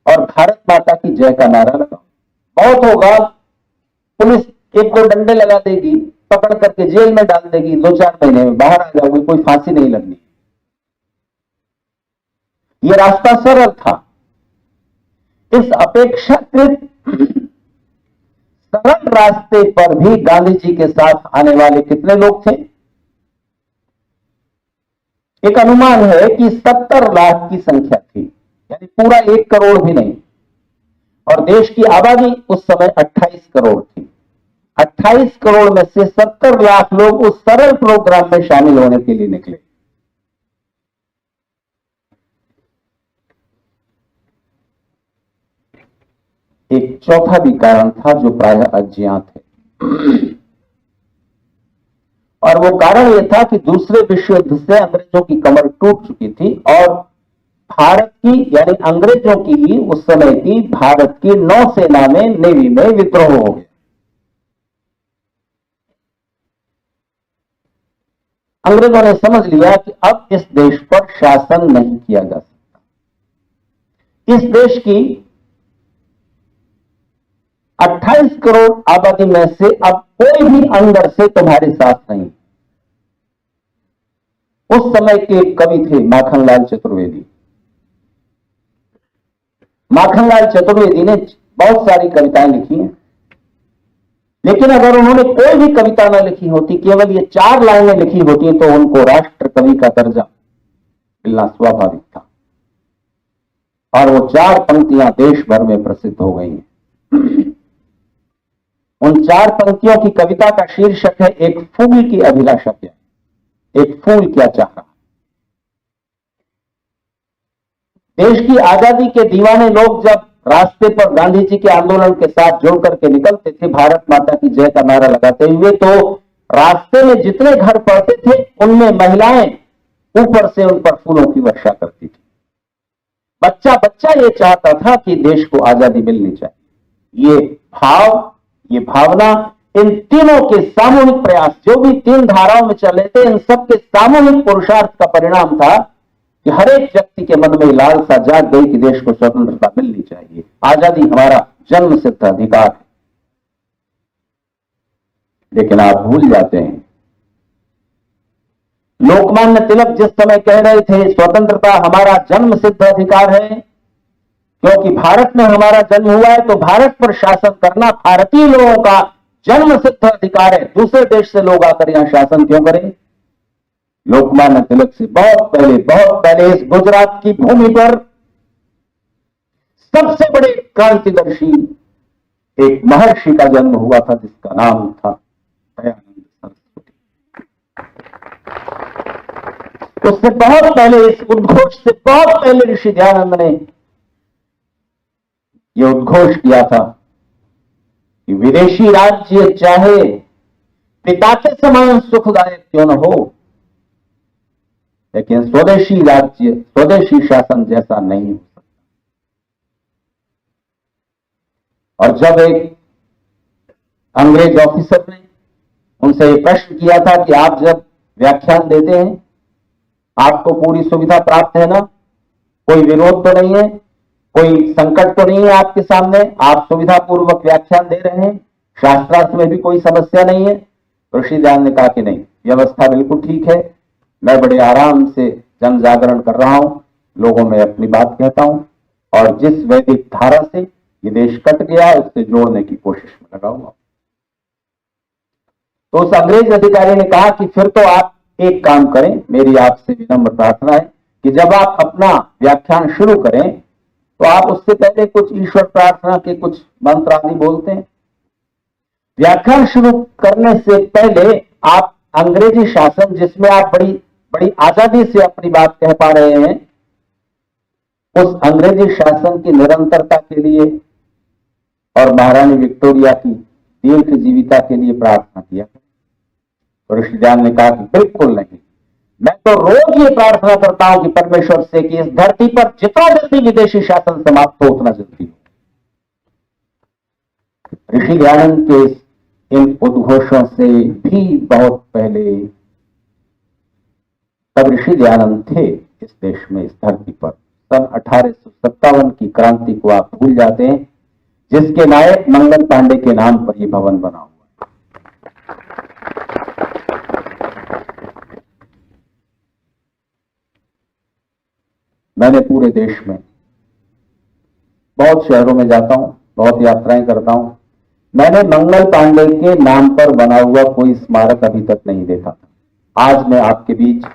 और भारत माता की जय का नारा लगाओ। बहुत होगा, पुलिस एक दो डंडे लगा देगी, पकड़ करके जेल में डाल देगी, 2-4 महीने में बाहर आ जाओगे, कोई फांसी नहीं लगनी। यह रास्ता सरल था। इस अपेक्षाकृत सरल रास्ते पर भी गांधी जी के साथ आने वाले कितने लोग थे? एक अनुमान है कि 70 लाख की संख्या थी, यानी पूरा 1 करोड़ भी नहीं। और देश की आबादी उस समय 28 करोड़ थी। 28 करोड़ में से 70 लाख लोग उस सरल प्रोग्राम में शामिल होने के लिए निकले। एक चौथा भी कारण था जो प्रायः अज्ञात है, और वो कारण यह था कि दूसरे विश्व युद्ध से अंग्रेजों की कमर टूट चुकी थी और भारत की, यानी अंग्रेजों की ही उस समय की भारत की नौसेना में, नेवी में विद्रोह हो गया। अंग्रेजों ने समझ लिया कि अब इस देश पर शासन नहीं किया जा सकता। इस देश की 28 करोड़ आबादी में से अब कोई भी अंदर से तुम्हारे साथ नहीं। उस समय के कवि थे माखनलाल चतुर्वेदी। माखनलाल चतुर्वेदी ने बहुत सारी कविताएं लिखी हैं, लेकिन अगर उन्होंने कोई भी कविता न लिखी होती, केवल ये 4 लाइनें लिखी होती, तो उनको राष्ट्र कवि का दर्जा मिलना स्वाभाविक था। और वो 4 पंक्तियां देश भर में प्रसिद्ध हो गई हैं। उन 4 पंक्तियों की कविता का शीर्षक है एक फूल की अभिलाषा क्या। एक फूल क्या चाह रहा। देश की आजादी के दीवाने लोग जब रास्ते पर गांधी जी के आंदोलन के साथ जुड़ करके निकलते थे भारत माता की जय का नारा लगाते हुए, तो रास्ते में जितने घर पड़ते थे उनमें महिलाएं ऊपर से उन पर फूलों की वर्षा करती थी। बच्चा बच्चा ये चाहता था कि देश को आजादी मिलनी चाहिए। ये भाव, ये भावना, इन तीनों के सामूहिक प्रयास, जो भी 3 धाराओं में चले थे, इन सबके सामूहिक पुरुषार्थ का परिणाम था कि हर एक व्यक्ति के मन में लालसा जाग गई कि देश को स्वतंत्रता मिलनी चाहिए। आजादी हमारा जन्म सिद्ध अधिकार है। लेकिन आप भूल जाते हैं, लोकमान्य तिलक जिस समय कह रहे थे स्वतंत्रता हमारा जन्म सिद्ध अधिकार है, क्योंकि भारत में हमारा जन्म हुआ है, तो भारत पर शासन करना भारतीय लोगों का जन्म सिद्ध अधिकार है। दूसरे देश से लोग आकर यहां शासन क्यों करें? लोकमान्य तिलक से बहुत पहले इस गुजरात की भूमि पर सबसे बड़े क्रांतिदर्शी एक महर्षि का जन्म हुआ था, जिसका नाम था दयानंद सरस्वती। उससे बहुत पहले, इस उद्घोष से बहुत पहले ऋषि दयानंद ने यह उद्घोष किया था कि विदेशी राज्य चाहे पिता के समान सुखदायक क्यों न हो, लेकिन स्वदेशी राज्य, स्वदेशी शासन जैसा नहीं हो सकता। और जब एक अंग्रेज ऑफिसर ने उनसे एक प्रश्न किया था कि आप जब व्याख्यान देते हैं आपको पूरी सुविधा प्राप्त है ना? कोई विरोध तो नहीं है, कोई संकट तो नहीं है आपके सामने? आप सुविधा पूर्वक व्याख्यान दे रहे हैं, शास्त्रार्थ में भी कोई समस्या नहीं है? ऋषि दयानंद ने कहा कि नहीं, व्यवस्था बिल्कुल ठीक है, मैं बड़े आराम से जन जागरण कर रहा हूं, लोगों में अपनी बात कहता हूं, और जिस वैदिक धारा से ये देश कट गया उससे जोड़ने की कोशिश में लगा हुआ। तो उस अंग्रेज अधिकारी ने कहा कि फिर तो आप एक काम करें, मेरी आपसे विनम्र प्रार्थना है कि जब आप अपना व्याख्यान शुरू करें तो आप उससे पहले कुछ ईश्वर प्रार्थना के कुछ मंत्र आदि बोलते हैं। व्याख्यान शुरू करने से पहले आप अंग्रेजी शासन, जिसमें आप बड़ी बड़ी आजादी से अपनी बात कह पा रहे हैं, उस अंग्रेजी शासन की निरंतरता के लिए और महारानी विक्टोरिया की दीर्घ जीविता के लिए प्रार्थना किया। तो ऋषि दयानंद ने कहा कि बिल्कुल नहीं, मैं तो रोज ये प्रार्थना करता हूं कि परमेश्वर से कि इस धरती पर जितना जल्दी विदेशी शासन समाप्त हो उतना जल्दी हो। ऋषि दयानंद के इन उद्घोषों से भी बहुत पहले, तब ऋषि दयानंद थे इस देश में, इस धरती पर। सन 1857 की क्रांति को आप भूल जाते हैं, जिसके नायक मंगल पांडे के नाम पर यह भवन बना हुआ है। मैंने पूरे देश में बहुत शहरों में जाता हूं, बहुत यात्राएं करता हूं, मैंने मंगल पांडे के नाम पर बना हुआ कोई स्मारक अभी तक नहीं देखा। आज मैं आपके बीच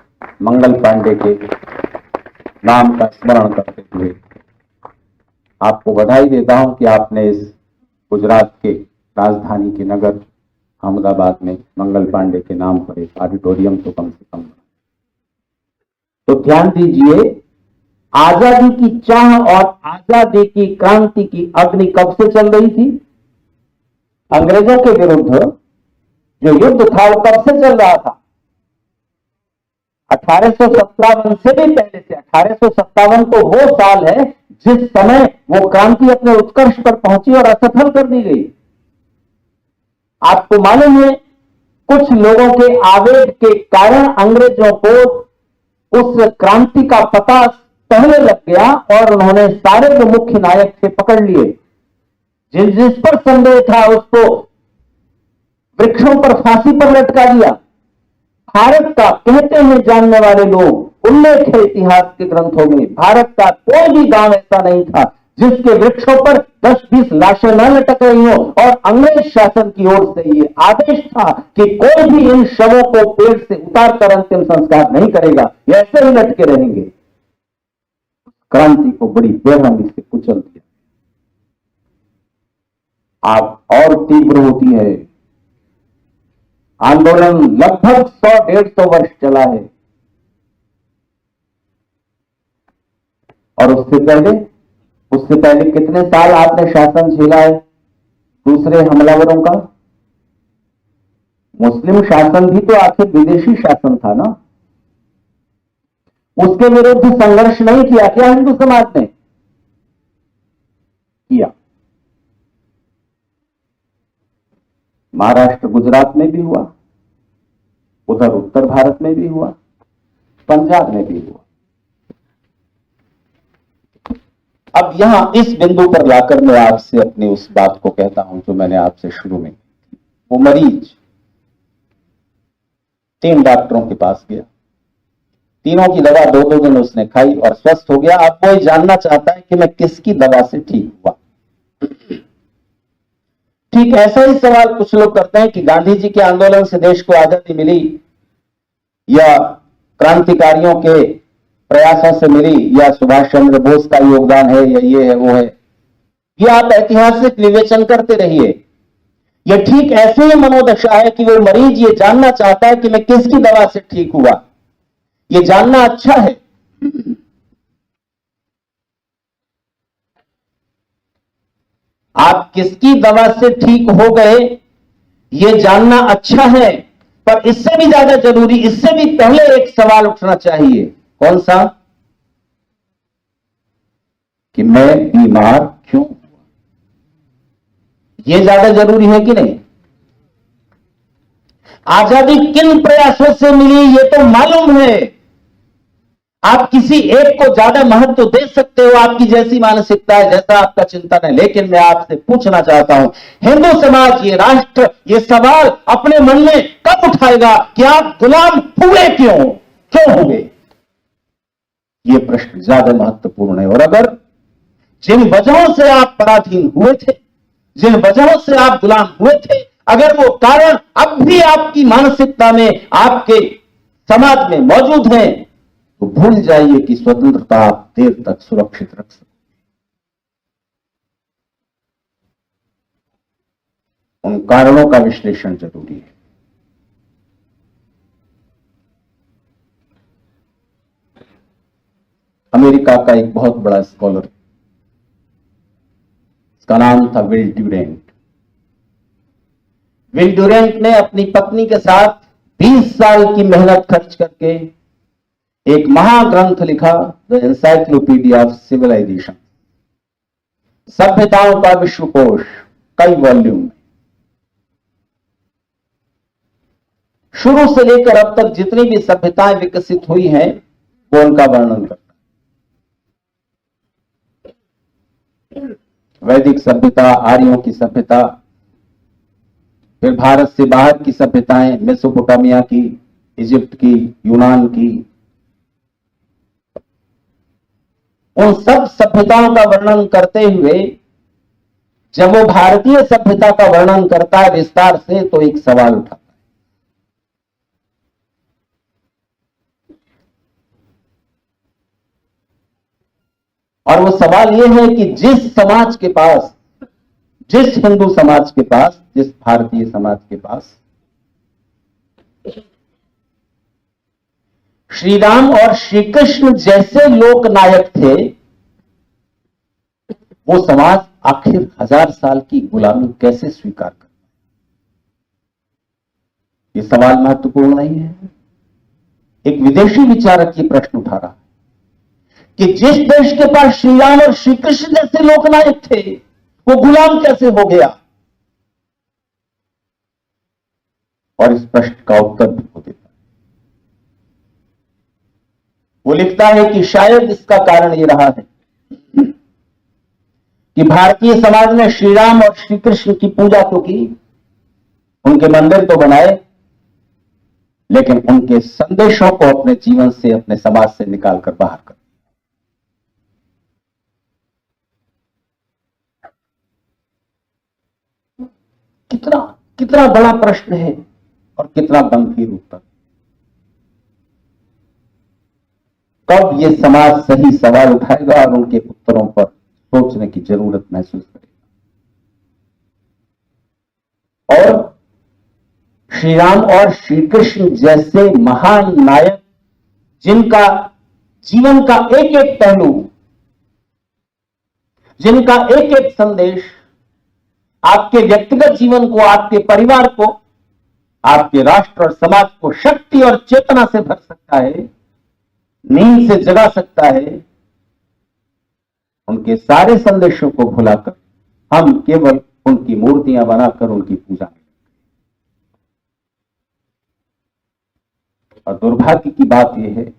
मंगल पांडे के नाम का स्मरण करते हुए आपको बधाई देता हूं कि आपने इस गुजरात के राजधानी के नगर अहमदाबाद में मंगल पांडे के नाम पर एक ऑडिटोरियम तो कम से कम बना। तो ध्यान दीजिए, आजादी की चाह और आजादी की क्रांति की अग्नि कब से चल रही थी? अंग्रेजों के विरुद्ध जो युद्ध था वो कब से चल रहा था? 1857 से भी पहले से। 1857 तो वो साल है जिस समय वो क्रांति अपने उत्कर्ष पर पहुंची और असफल कर दी गई। आपको मालूम है, कुछ लोगों के आवेग के कारण अंग्रेजों को उस क्रांति का पता पहले लग गया और उन्होंने सारे जो मुख्य नायक थे पकड़ लिए। जिस पर संदेह था उसको वृक्षों पर फांसी पर लटका दिया। भारत का, कहते हैं जानने वाले लोग, उल्लेख है इतिहास के ग्रंथों में, भारत का कोई भी गांव ऐसा नहीं था जिसके वृक्षों पर 10-20 लाशें न लटक रही हो। और अंग्रेज शासन की ओर से ये आदेश था कि कोई भी इन शवों को पेड़ से उतार कर अंतिम संस्कार नहीं करेगा, ये ऐसे ही लटके रहेंगे। क्रांति को बड़ी बेरहमी से कुचल दिया। आप और तीव्र होती है। आंदोलन लगभग 100-150 वर्ष चला है। और उससे पहले कितने साल आपने शासन झेला है दूसरे हमलावरों का? मुस्लिम शासन भी तो आखिर विदेशी शासन था ना। उसके विरुद्ध संघर्ष नहीं किया क्या हिंदू समाज ने? किया। महाराष्ट्र गुजरात में भी हुआ, उधर उत्तर भारत में भी हुआ, पंजाब में भी हुआ। अब यहां इस बिंदु पर लाकर मैं आपसे अपनी उस बात को कहता हूं जो मैंने आपसे शुरू में की। वो मरीज 3 डॉक्टरों के पास गया, तीनों की दवा 2-2 दिन उसने खाई और स्वस्थ हो गया। अब वो ये जानना चाहता है कि मैं किसकी दवा से ठीक हुआ। ठीक ऐसा ही सवाल कुछ लोग करते हैं कि गांधी जी के आंदोलन से देश को आजादी मिली या क्रांतिकारियों के प्रयासों से मिली या सुभाष चंद्र बोस का योगदान है या ये है वो है। ये आप ऐतिहासिक विवेचन करते रहिए। यह ठीक ऐसे ही मनोदशा है कि वो मरीज ये जानना चाहता है कि मैं किसकी दवा से ठीक हुआ। ये जानना अच्छा है। आप किसकी दवा से ठीक हो गए ये जानना अच्छा है, पर इससे भी ज्यादा जरूरी, इससे भी पहले एक सवाल उठना चाहिए। कौन सा? कि मैं बीमार क्यों हुआ? यह ज्यादा जरूरी है कि नहीं? आजादी किन प्रयासों से मिली ये तो मालूम है, आप किसी एक को ज्यादा महत्व दे सकते हो, आपकी जैसी मानसिकता है, जैसा आपका चिंतन है, लेकिन मैं आपसे पूछना चाहता हूं, हिंदू समाज, ये राष्ट्र, ये सवाल अपने मन में कब उठाएगा कि आप गुलाम हुए क्यों हुए? ये प्रश्न ज्यादा महत्वपूर्ण है। और अगर जिन वजहों से आप पराधीन हुए थे, जिन वजहों से आप गुलाम हुए थे, अगर वो कारण अब भी आपकी मानसिकता में, आपके समाज में मौजूद है, तो भूल जाइए कि स्वतंत्रता आप देर तक सुरक्षित रख सकते। उन कारणों का विश्लेषण जरूरी है। अमेरिका का एक बहुत बड़ा स्कॉलर, उसका नाम था विल ड्यूरेंट। विल ड्यूरेंट ने अपनी पत्नी के साथ 20 साल की मेहनत खर्च करके एक महाग्रंथ लिखा, द एनसाइक्लोपीडिया ऑफ सिविलाइजेशन, सभ्यताओं का विश्वकोश, कई वॉल्यूम में। शुरू से लेकर अब तक जितनी भी सभ्यताएं विकसित हुई हैं, वो उनका वर्णन करता है। वैदिक सभ्यता, आर्यों की सभ्यता, फिर भारत से बाहर की सभ्यताएं, मेसोपोटामिया की, इजिप्ट की, यूनान की, उन सब सभ्यताओं का वर्णन करते हुए जब वो भारतीय सभ्यता का वर्णन करता है विस्तार से, तो एक सवाल उठाता है। और वो सवाल ये है कि जिस समाज के पास, जिस हिंदू समाज के पास, जिस भारतीय समाज के पास श्री राम और श्री कृष्ण जैसे लोक नायक थे, वो समाज आखिर 1000 साल की गुलामी कैसे स्वीकार कर? ये सवाल महत्वपूर्ण नहीं है। एक विदेशी विचारक ये प्रश्न उठा रहा कि जिस देश के पास श्री राम और श्री कृष्ण जैसे लोकनायक थे, वो गुलाम कैसे हो गया? और इस प्रश्न का उत्तर भी वो देता है। वो लिखता है कि शायद इसका कारण ये रहा है कि भारतीय समाज ने श्री राम और श्री कृष्ण की पूजा तो की, उनके मंदिर तो बनाए, लेकिन उनके संदेशों को अपने जीवन से, अपने समाज से निकालकर बाहर कर। कितना कितना बड़ा प्रश्न है और कितना गंभीर उत्तर। कब ये समाज सही सवाल उठाएगा और उनके उत्तरों पर सोचने की जरूरत महसूस करेगा? और श्री राम और श्री कृष्ण जैसे महान नायक, जिनका जीवन का एक एक पहलू, जिनका एक एक संदेश आपके व्यक्तिगत जीवन को, आपके परिवार को, आपके राष्ट्र और समाज को शक्ति और चेतना से भर सकता है, नींद से जगा सकता है, उनके सारे संदेशों को भुलाकर हम केवल उनकी मूर्तियां बनाकर उनकी पूजा करें। और दुर्भाग्य की बात यह है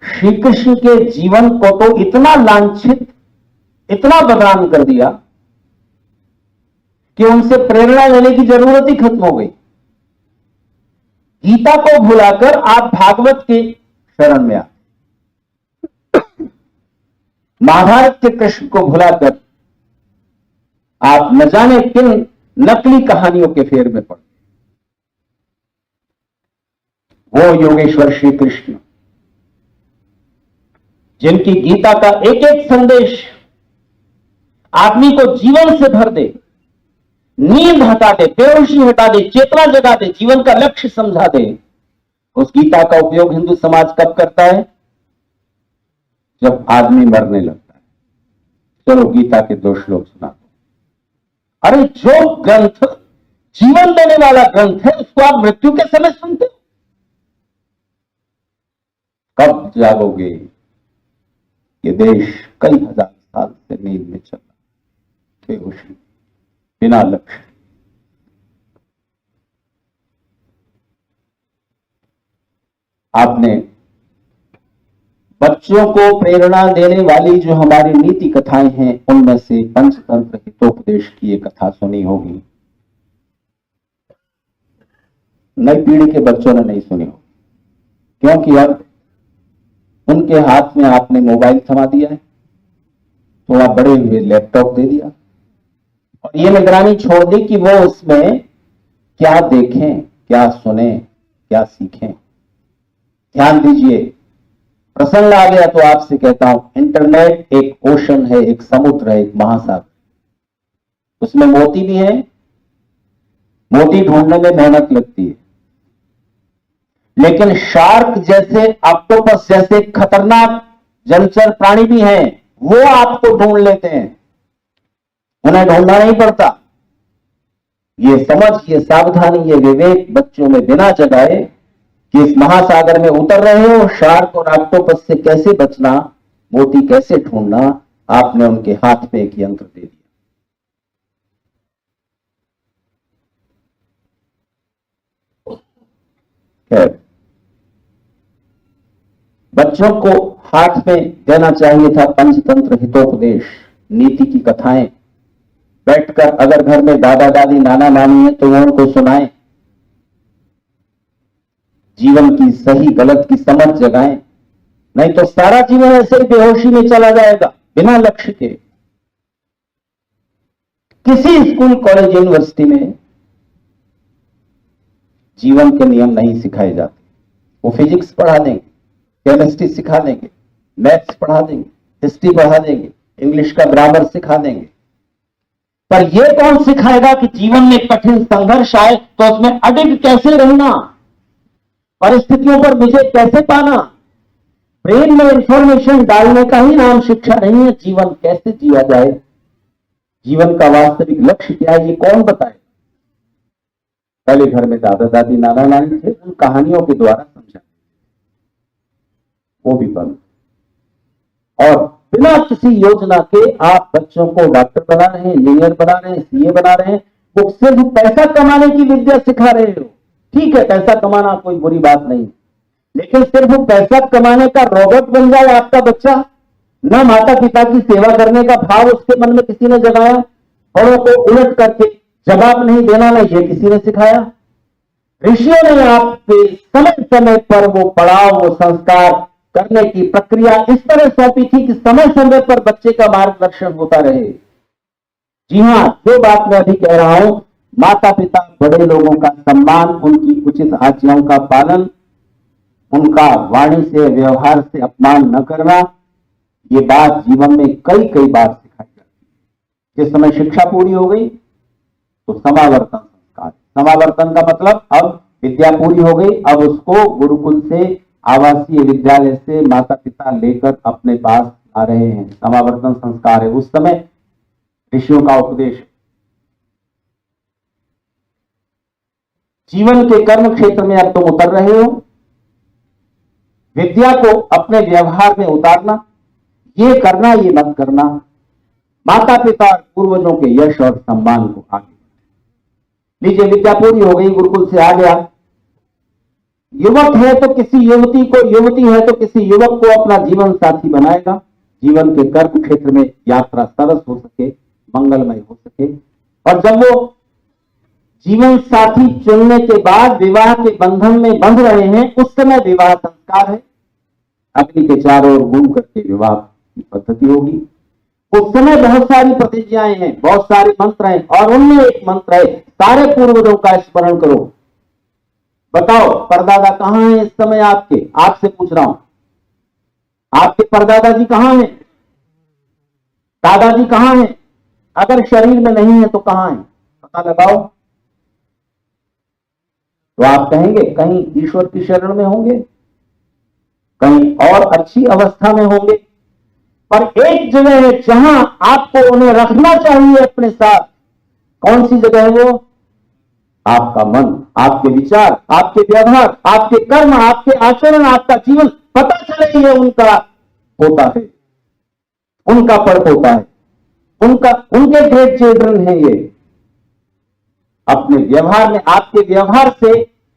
श्री कृष्ण के जीवन को तो इतना लांछित, इतना बदनाम कर दिया कि उनसे प्रेरणा लेने की जरूरत ही खत्म हो गई। गीता को भुलाकर आप भागवत के शरण में आते, महाभारत के कृष्ण को भुलाकर आप न जाने किन नकली कहानियों के फेर में पड़ते। वो योगेश्वर श्री कृष्ण, जिनकी गीता का एक एक संदेश आदमी को जीवन से भर दे, नींद हटा दे, बेहोशी हटा दे, चेतना जगा दे, जीवन का लक्ष्य समझा दे, उस गीता का उपयोग हिंदू समाज कब करता है? जब आदमी मरने लगता है। चलो गीता के 2 श्लोक सुना दो। अरे जो ग्रंथ जीवन देने वाला ग्रंथ है, उसको आप मृत्यु के समय सुनते हो? कब जागोगे? ये देश कई 1000 साल से नींद में चला, बेहोशी, बिना लक्ष्य। आपने बच्चों को प्रेरणा देने वाली जो हमारी नीति कथाएं हैं उनमें से पंचतंत्र हितोपदेश की एक कथा सुनी होगी। नई पीढ़ी के बच्चों ने नहीं सुनी होगी, क्योंकि अब उनके हाथ में आपने मोबाइल थमा दिया है, थोड़ा बड़े हुए लैपटॉप दे दिया और ये निगरानी छोड़ दी कि वो उसमें क्या देखें, क्या सुने, क्या सीखें। ध्यान दीजिए, प्रसंग आ गया तो आपसे कहता हूं, इंटरनेट एक ओशन है, एक समुद्र है, एक महासागर। उसमें मोती भी है, मोती ढूंढने में मेहनत लगती है, लेकिन शार्क जैसे, ऑक्टोपस जैसे खतरनाक जलचर प्राणी भी हैं, वो आपको ढूंढ लेते हैं, उन्हें ढूंढना नहीं पड़ता। ये समझ, ये सावधानी, ये विवेक बच्चों में बिना जगाए कि इस महासागर में उतर रहे हो, शार्क और ऑक्टोपस से कैसे बचना, मोती कैसे ढूंढना, आपने उनके हाथ में एक यंत्र दे दिया। खैर, बच्चों को हाथ में देना चाहिए था पंचतंत्र हितोपदेश, नीति की कथाएं। बैठकर अगर घर में दादा दादी नाना नानी है तो वो उनको सुनाएं, जीवन की सही गलत की समझ जगाएं, नहीं तो सारा जीवन ऐसे ही बेहोशी में चला जाएगा बिना लक्ष्य के। किसी स्कूल कॉलेज यूनिवर्सिटी में जीवन के नियम नहीं सिखाए जाते। वो फिजिक्स पढ़ा देंगे, केमिस्ट्री सिखा देंगे, मैथ्स पढ़ा देंगे, हिस्ट्री पढ़ा देंगे, इंग्लिश का ग्रामर सिखा देंगे, पर यह कौन सिखाएगा कि जीवन में कठिन संघर्ष आए तो उसमें अडिग कैसे रहना, परिस्थितियों पर विजय कैसे पाना। ब्रेन में इंफॉर्मेशन डालने का ही नाम शिक्षा नहीं है। जीवन कैसे जिया जाए, जीवन का वास्तविक लक्ष्य क्या है, ये कौन बताए। पहले घर में दादा दादी नाना नानी थे, उन कहानियों के द्वारा समझा, वो भी बंद। और बिना किसी योजना के आप बच्चों को डॉक्टर बना रहे हैं, इंजीनियर बना रहे हैं, सीए बना रहे हैं, वो सिर्फ पैसा कमाने की विद्या सिखा रहे हो। ठीक है, पैसा कमाना कोई बुरी बात नहीं, लेकिन सिर्फ पैसा कमाने का रोबोट बन जाए आपका बच्चा, ना माता पिता की सेवा करने का भाव उसके मन में किसी ने जगाया, बड़ों को उलट करके जवाब नहीं देना, ना ये किसी ने सिखाया। ऋषियों ने आपके समय समय पर वो पड़ाव, वो संस्कार करने की प्रक्रिया इस तरह सौंपी थी कि समय समय पर बच्चे का मार्गदर्शन होता रहे। जी हां, जो बात मैं अभी कह रहा हूं, माता पिता बड़े लोगों का सम्मान, उनकी उचित आज्ञाओं का पालन, उनका वाणी से व्यवहार से अपमान न करना, ये बात जीवन में कई कई बार सिखाई जाती है। जिस समय शिक्षा पूरी हो गई तो समावर्तन संस्कार। समावर्तन का मतलब अब विद्या पूरी हो गई, अब उसको गुरुकुल से, आवासीय विद्यालय से माता पिता लेकर अपने पास आ रहे हैं। समावर्तन संस्कार है। उस समय ऋषियों का उपदेश। जीवन के कर्म क्षेत्र में अब तुम उतर रहे हो, विद्या को अपने व्यवहार में उतारना, ये करना, ये मत करना, माता पिता पूर्वजों के यश और सम्मान को आगे। लीजिए, विद्या पूरी हो गई, गुरुकुल से आ गया, युवक है तो किसी युवती को, युवती है तो किसी युवक को अपना जीवन साथी बनाएगा। जीवन के कर्म क्षेत्र में यात्रा सरस हो सके, मंगलमय हो सके। और जब वो जीवन साथी चुनने के बाद विवाह के बंधन में बंध रहे हैं, उस समय विवाह संस्कार है। अग्नि के चारों ओर घूम करके विवाह की पद्धति होगी। उस समय बहुत सारी प्रतिज्ञाएं हैं, बहुत सारे मंत्र हैं, और उनमें एक मंत्र है, सारे पूर्वजों का स्मरण करो। बताओ, परदादा कहां है इस समय आपके? आपसे पूछ रहा हूं, आपके परदादा जी कहां हैं? दादाजी कहां हैं? अगर शरीर में नहीं है तो कहां है? पता लगाओ। तो आप कहेंगे कहीं ईश्वर की शरण में होंगे, कहीं और अच्छी अवस्था में होंगे, पर एक जगह है जहां आपको उन्हें रखना चाहिए अपने साथ। कौन सी जगह है वो? आपका मन, आपके विचार, आपके व्यवहार, आपके कर्म, आपके आचरण, आपका जीवन। पता चले ये उनका होता है, उनका पर्व होता है, उनके ग्रेट चिल्ड्रन है ये। अपने व्यवहार में, आपके व्यवहार से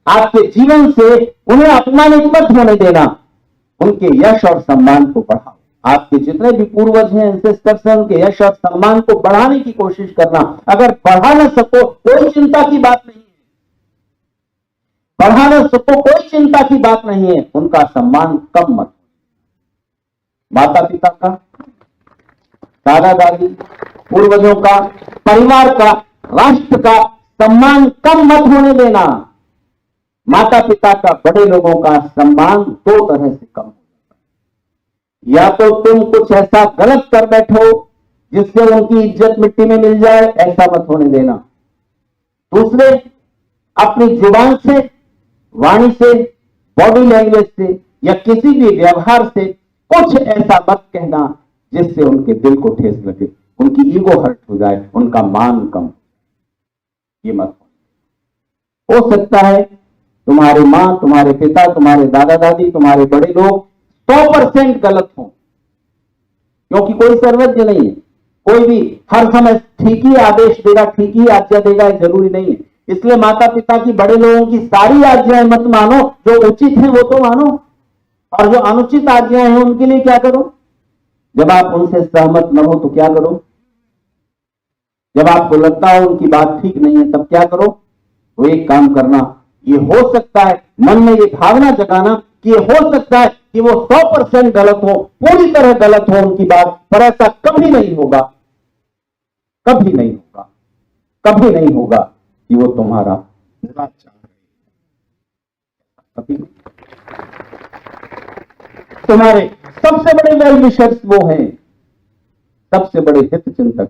आपके जीवन से उन्हें अपमानित मत होने देना, उनके यश और सम्मान को बढ़ाओ। आपके जितने भी पूर्वज हैं, एंसेस्टर्स हैं, उनके यश और सम्मान को बढ़ाने की कोशिश करना। अगर बढ़ा ना सको कोई चिंता की बात नहीं है, बढ़ा ना सको कोई चिंता की बात नहीं है, उनका सम्मान कम मत। माता पिता का, दादा दादी, पूर्वजों का, परिवार का, राष्ट्र का सम्मान कम मत होने देना। माता पिता का, बड़े लोगों का सम्मान दो तरह से कम हो जाता है। या तो तुम कुछ ऐसा गलत कर बैठो जिससे उनकी इज्जत मिट्टी में मिल जाए, ऐसा मत होने देना। दूसरे, अपनी जुबान से, वाणी से, बॉडी लैंग्वेज से या किसी भी व्यवहार से कुछ ऐसा मत कहना जिससे उनके दिल को ठेस लगे, उनकी ईगो हर्ट हो जाए, उनका मान कम। ये मत हो सकता है तुम्हारी मां, तुम्हारे पिता, तुम्हारे दादा दादी, तुम्हारे बड़े लोग 100% गलत हो, क्योंकि कोई सर्वज्ञ नहीं है। कोई भी हर समय ठीक ही आदेश देगा, ठीक ही आज्ञा देगा, जरूरी नहीं है। इसलिए माता पिता की, बड़े लोगों की सारी आज्ञाएं मत मानो, जो उचित है वो तो मानो, और जो अनुचित आज्ञाएं हैं उनके लिए क्या करो। जब आप उनसे सहमत न हो तो क्या करो, जब आपको लगता हो उनकी बात ठीक नहीं है तब क्या करो। वो एक काम करना, ये हो सकता है मन में ये भावना जगाना कि ये हो सकता है कि वो 100% गलत हो, पूरी तरह गलत हो उनकी बात, पर ऐसा कभी नहीं होगा, कभी नहीं होगा, कभी नहीं होगा कि वो तुम्हारा बुरा चाह रहे हैं। कभी तुम्हारे सबसे बड़े वेल विशर्स वो हैं, सबसे बड़े हित चिंतक।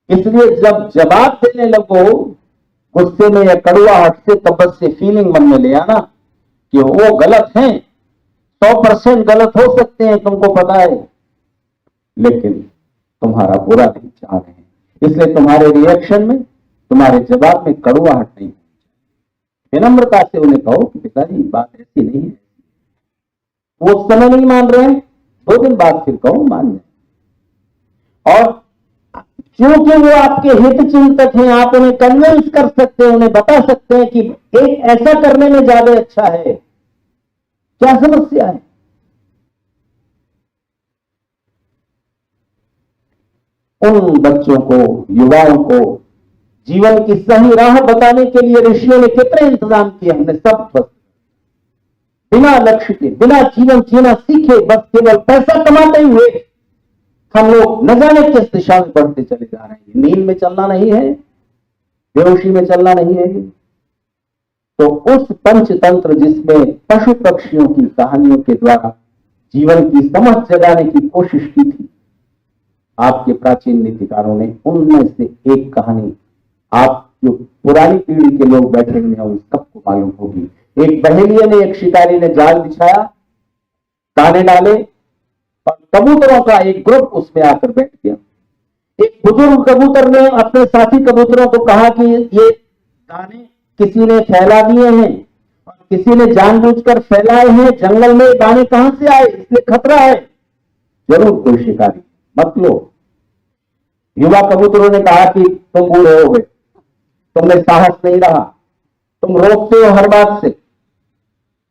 इसलिए जब जवाब देने लगो गुस्से में या कड़वाहट से, तब बस से फीलिंग मन में ले आना कि वो गलत हैं, 100% गलत हो सकते हैं, तुमको पता है, लेकिन तुम्हारा बुरा नहीं चाह रहे हैं। इसलिए तुम्हारे रिएक्शन में, तुम्हारे जवाब में कड़वाहट नहीं, विनम्रता से उन्हें कहो कि पिताजी बात ऐसी नहीं है। वो उस समय नहीं मान रहे हैं, 2 दिन बाद फिर कहो मान जाए। और क्योंकि वो आपके हित चिंतक हैं, आप उन्हें कन्विंस कर सकते हैं, उन्हें बता सकते हैं कि एक ऐसा करने में ज्यादा अच्छा है। क्या समस्या है? उन बच्चों को, युवाओं को जीवन की सही राह बताने के लिए ऋषियों ने कितने इंतजाम किए। हमने सब बस बिना लक्ष्य के, बिना जीवन जीना सीखे, बस केवल पैसा कमाते हुए हम लोग न जाने किस दिशा में बढ़ते चले जा रहे हैं। नींद में चलना नहीं है, बेहोशी में चलना नहीं है। तो उस पंचतंत्र जिसमें पशु पक्षियों की कहानियों के द्वारा जीवन की समझ जगाने की कोशिश की थी, आपके प्राचीन नीतिकारों ने उनमें से एक कहानी, आप जो पुरानी पीढ़ी के लोग बैठे हुए हैं उन सबको मालूम होगी। एक बहेलिये ने, एक शिकारी ने जाल बिछाया, दाने डाले और कबूतरों का एक ग्रुप उसमें आकर बैठ गया। एक बुजुर्ग कबूतर ने अपने साथी कबूतरों को कहा कि ये दाने किसी ने फैला दिए हैं और किसी ने जानबूझकर फैलाए हैं, जंगल में दाने कहां से आए, इसलिए खतरा है, जरूर कोई शिकारी, मत लो। युवा कबूतरों ने कहा कि तुम बूढ़े हो गए, तुमने साहस नहीं रहा, तुम रोकते हो हर बात से।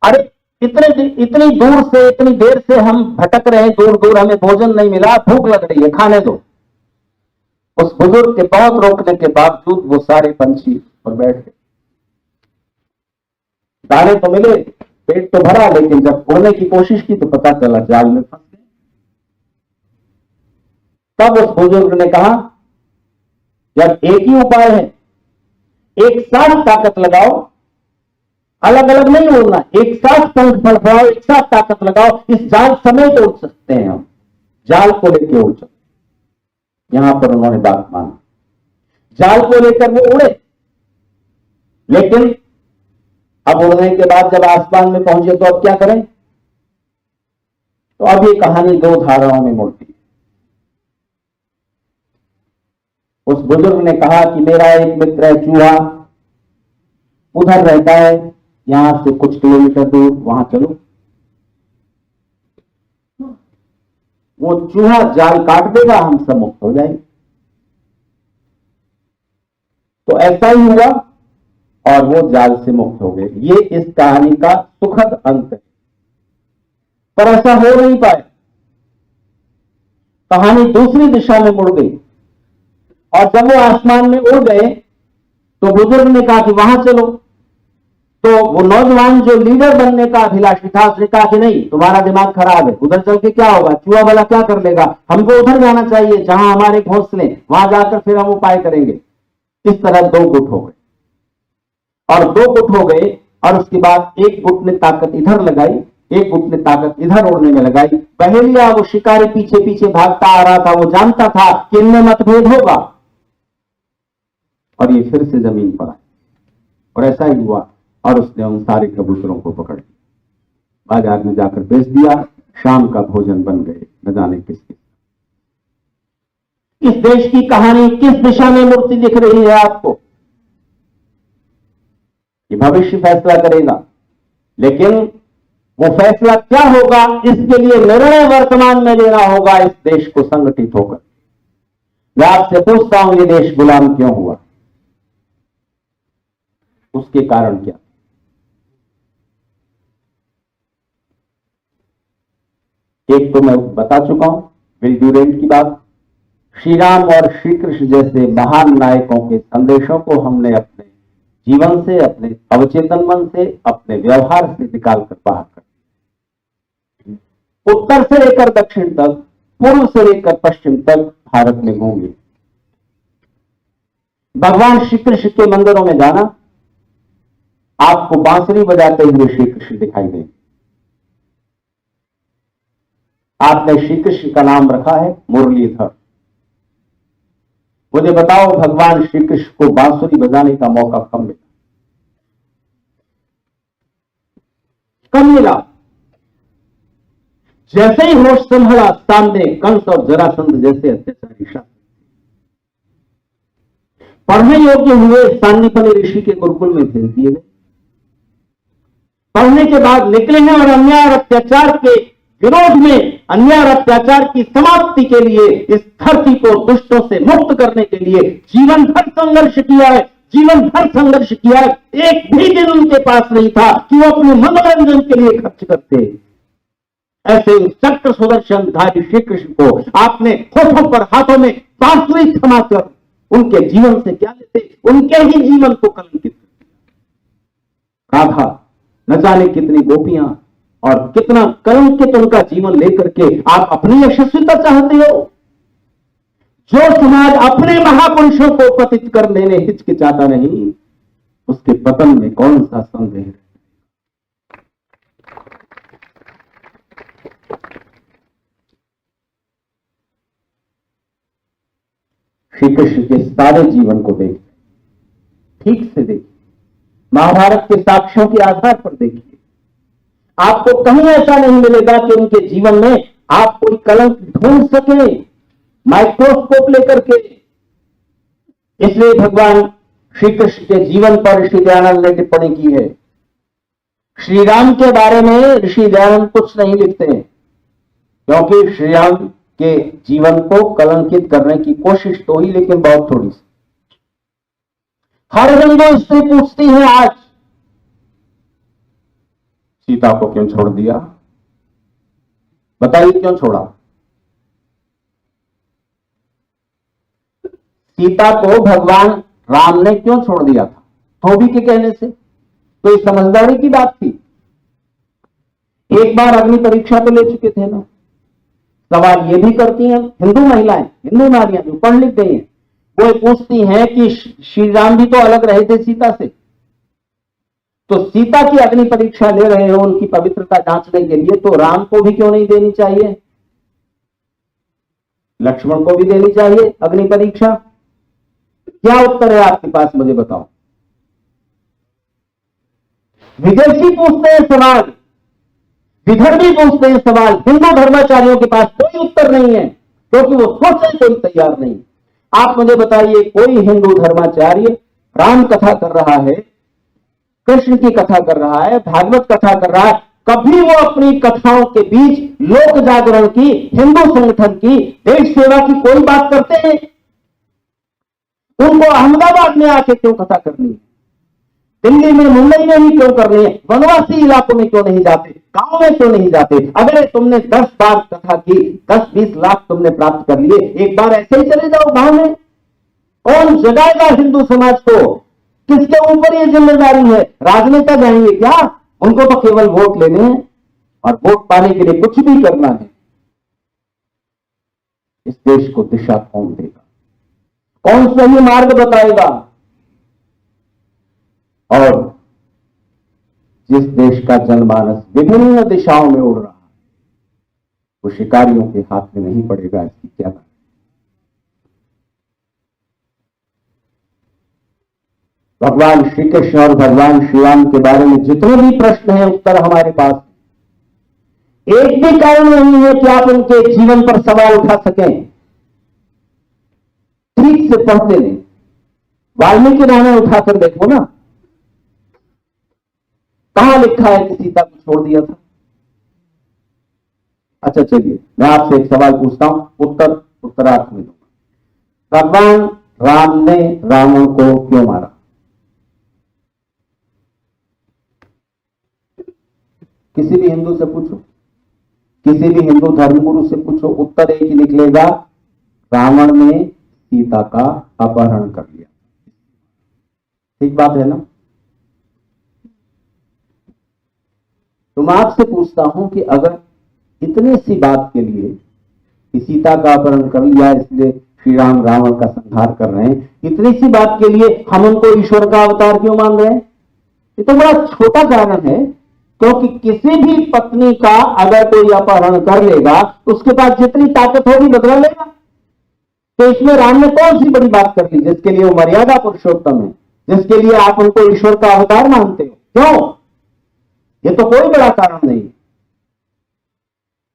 अरे इतनी दूर से, इतनी देर से हम भटक रहे हैं, दूर दूर हमें भोजन नहीं मिला, भूख लग रही है, खाने दो। उस बुजुर्ग के बहुत रोकने के बावजूद वो सारे पंछी पर बैठ गए। दाने तो मिले, पेट तो भरा, लेकिन जब उड़ने की कोशिश की तो पता चला जाल में फंस गए। तब उस बुजुर्ग ने कहा, जब एक ही उपाय है, एक साथ ताकत लगाओ, अलग अलग नहीं उड़ना, एक साथ पंख फड़फड़ाओ, एक साथ ताकत लगाओ, इस जाल समेत उड़ सकते हैं हम, जाल को लेकर उड़ सकते। यहां पर उन्होंने बात मानी, जाल को लेकर वो उड़े। लेकिन अब उड़ने के बाद जब आसमान में पहुंचे तो अब क्या करें? तो अब ये कहानी 2 धाराओं में मुड़ती है। उस बुजुर्ग ने कहा कि मेरा एक मित्र है चूहा, उधर रहता है, यहां से कुछ किलोमीटर दूर, वहां चलो। वो चूहा जाल काट देगा, हम सब मुक्त हो जाएंगे। तो ऐसा ही हुआ। और वो जाल से मुक्त हो गए। ये इस कहानी का सुखद अंत है, पर ऐसा हो नहीं पाया। कहानी दूसरी दिशा में मुड़ गई और जब वो आसमान में उड़ गए तो बुजुर्ग ने कहा कि वहां चलो। तो वो नौजवान जो लीडर बनने का अभिलाषी था उसने कहा कि नहीं, तुम्हारा दिमाग खराब है, उधर चल के क्या होगा, चूहा वाला क्या कर लेगा, हमको उधर जाना चाहिए जहां हमारे घोंसले, वहां जाकर फिर हम उपाय करेंगे। इस तरह दो गुट हो गए और दो गुट हो गए और उसके बाद एक गुट ने ताकत इधर लगाई, एक गुट ने ताकत इधर उड़ने में लगाई। बहेलिया वो शिकारी पीछे पीछे भागता आ रहा था, वो जानता था कि इनमें मतभेद होगा और ये फिर से जमीन पर आए और ऐसा ही हुआ और उसने उन सारे कबूतरों को पकड़ लिया, बाजार में जाकर बेच दिया, शाम का भोजन बन गए न जाने किसके। इस देश की कहानी किस दिशा में मुड़ती दिख रही है आपको, ये भविष्य फैसला करेगा। लेकिन वो फैसला क्या होगा, इसके लिए निर्णय वर्तमान में लेना होगा इस देश को संगठित होकर। मैं आपसे पूछता हूं, ये देश गुलाम क्यों हुआ, उसके कारण क्या? एक तो मैं बता चुका हूं, विल ड्यूरेंट की बात। श्री राम और श्री कृष्ण जैसे महान नायकों के संदेशों को हमने अपने जीवन से, अपने अवचेतन मन से, अपने व्यवहार से निकाल कर बाहर कर, उत्तर से लेकर दक्षिण तक, पूर्व से लेकर पश्चिम तक भारत में घूमे। भगवान श्री कृष्ण के मंदिरों में जाना, आपको बांसुरी बजाते हुए श्री कृष्ण दिखाई देंगे। आपने श्री कृष्ण का नाम रखा है मुरलीधर। मुझे बताओ, भगवान श्री कृष्ण को बांसुरी बजाने का मौका कब मिला? कब मिला? जैसे ही होश संभला, सामने कंस और जरासंध जैसे अत्याचारी शासक पढ़ने योग्य हुए, सांदीपनि ऋषि के गुरुकुल में भेज दिए गए। पढ़ने के बाद निकले हैं और अन्याय और अत्याचार के विरोध में, अन्याय और अत्याचार की समाप्ति के लिए, इस धरती को दुष्टों से मुक्त करने के लिए जीवन भर संघर्ष किया है, जीवन भर संघर्ष किया है। एक भी दिन उनके पास नहीं था कि वो अपने मनोरंजन के लिए खर्च करते। ऐसे चक्र सुदर्शन धारी श्री कृष्ण को आपने होठों पर, हाथों में बांसुरी थमाकर उनके जीवन से क्या लेते, उनके ही जीवन को कलंकित कर दिया। राधा, न जाने कितनी गोपियां और कितना कलंकित उनका जीवन लेकर के आप अपनी यशस्विता चाहते हो। जो समाज अपने महापुरुषों को पतित करने में हिचकिचाता नहीं, उसके पतन में कौन सा संदेह है? श्री कृष्ण के सारे जीवन को देखिए, ठीक से देखिए, महाभारत के साक्ष्यों के आधार पर देखिए। आपको कहीं ऐसा नहीं मिलेगा कि उनके जीवन में आप कोई कलंक ढूंढ सके माइक्रोस्कोप लेकर के। इसलिए भगवान श्री कृष्ण के जीवन पर ऋषि दयानंद ने टिप्पणी की है। श्री राम के बारे में ऋषि दयानंद कुछ नहीं लिखते हैं, क्योंकि श्री राम के जीवन को कलंकित करने की कोशिश तो ही, लेकिन बहुत थोड़ी सी। हर हिंदू इससे पूछती है आज, सीता को क्यों छोड़ दिया? बताइए क्यों छोड़ा? सीता को भगवान राम ने क्यों छोड़ दिया था? धोबी के कहने से। तो ये समझदारी की बात थी। एक बार अग्नि परीक्षा तो ले चुके थे ना। सवाल ये भी करती हैं हिंदू महिलाएं, हिंदू नारियां जो पढ़ लिख गई हैं, वो पूछती हैं कि श्री राम भी तो अलग रहे थे सीता से, तो सीता की अग्नि परीक्षा ले रहे हो उनकी पवित्रता जांचने के लिए, तो राम को भी क्यों नहीं देनी चाहिए? लक्ष्मण को भी देनी चाहिए अग्नि परीक्षा? क्या उत्तर है आपके पास, मुझे बताओ। विदेशी पूछते हैं सवाल, विदर्भी पूछते हैं सवाल, हिंदू धर्माचार्यों के पास कोई उत्तर नहीं है, क्योंकि वो सोचने कोई तैयार नहीं। आप मुझे बताइए, कोई हिंदू धर्माचार्य राम कथा कर रहा है, कृष्ण की कथा कर रहा है, भागवत कथा कर रहा है, कभी वो अपनी कथाओं के बीच लोक जागरण की, हिंदू संगठन की, देश सेवा की कोई बात करते हैं? उनको अहमदाबाद में आके क्यों कथा करनी है? दिल्ली में, मुंबई में ही क्यों कर रही है? वनवासी इलाकों में क्यों नहीं जाते? गांव में क्यों नहीं जाते? अगर तुमने 10 बार कथा की, 10-20 लाख तुमने प्राप्त कर लिए, एक बार ऐसे ही चले जाओ गांव में। कौन जगाएगा हिंदू समाज को? किसके ऊपर ये जिम्मेदारी है? राजनेता जाएंगे क्या? उनको तो केवल वोट लेने हैं और वोट पाने के लिए कुछ भी करना है। इस देश को दिशा कौन देगा? कौन सही मार्ग बताएगा? और जिस देश का जनमानस विभिन्न दिशाओं में उड़ रहा है, वो शिकारियों के हाथ में नहीं पड़ेगा, इसकी क्या बात? भगवान श्री कृष्ण और भगवान श्री राम के बारे में जितने भी प्रश्न हैं, उत्तर हमारे पास है। एक भी कारण नहीं है कि आप उनके जीवन पर सवाल उठा सकें। ठीक से पढ़ते नहीं, वाल्मीकि रामायण उठाकर देखो ना, कहां लिखा है कि सीता को छोड़ दिया था? अच्छा चलिए, मैं आपसे एक सवाल पूछता हूं, उत्तरार्थ में दूंगा। भगवान राम ने रावण को क्यों मारा? किसी भी हिंदू से पूछो, किसी भी हिंदू धर्मगुरु से पूछो, उत्तर एक ही निकलेगा, रावण ने सीता का अपहरण कर लिया। ठीक बात है ना? तो मैं आपसे पूछता हूं कि अगर इतने सी बात के लिए कि सीता का अपहरण कर लिया इसलिए श्री राम रावण का संहार कर रहे हैं, इतनी सी बात के लिए हम उनको ईश्वर का अवतार क्यों मान रहे हैं? ये तो बड़ा छोटा कारण है, क्योंकि किसी भी पत्नी का अगर कोई अपहरण कर लेगा तो उसके पास जितनी ताकत होगी बदला लेगा। तो इसमें राम ने कौन सी बड़ी बात कर ली जिसके लिए वो मर्यादा पुरुषोत्तम है, जिसके लिए आप उनको ईश्वर का अवतार मानते हो? क्यों? ये तो कोई बड़ा कारण नहीं,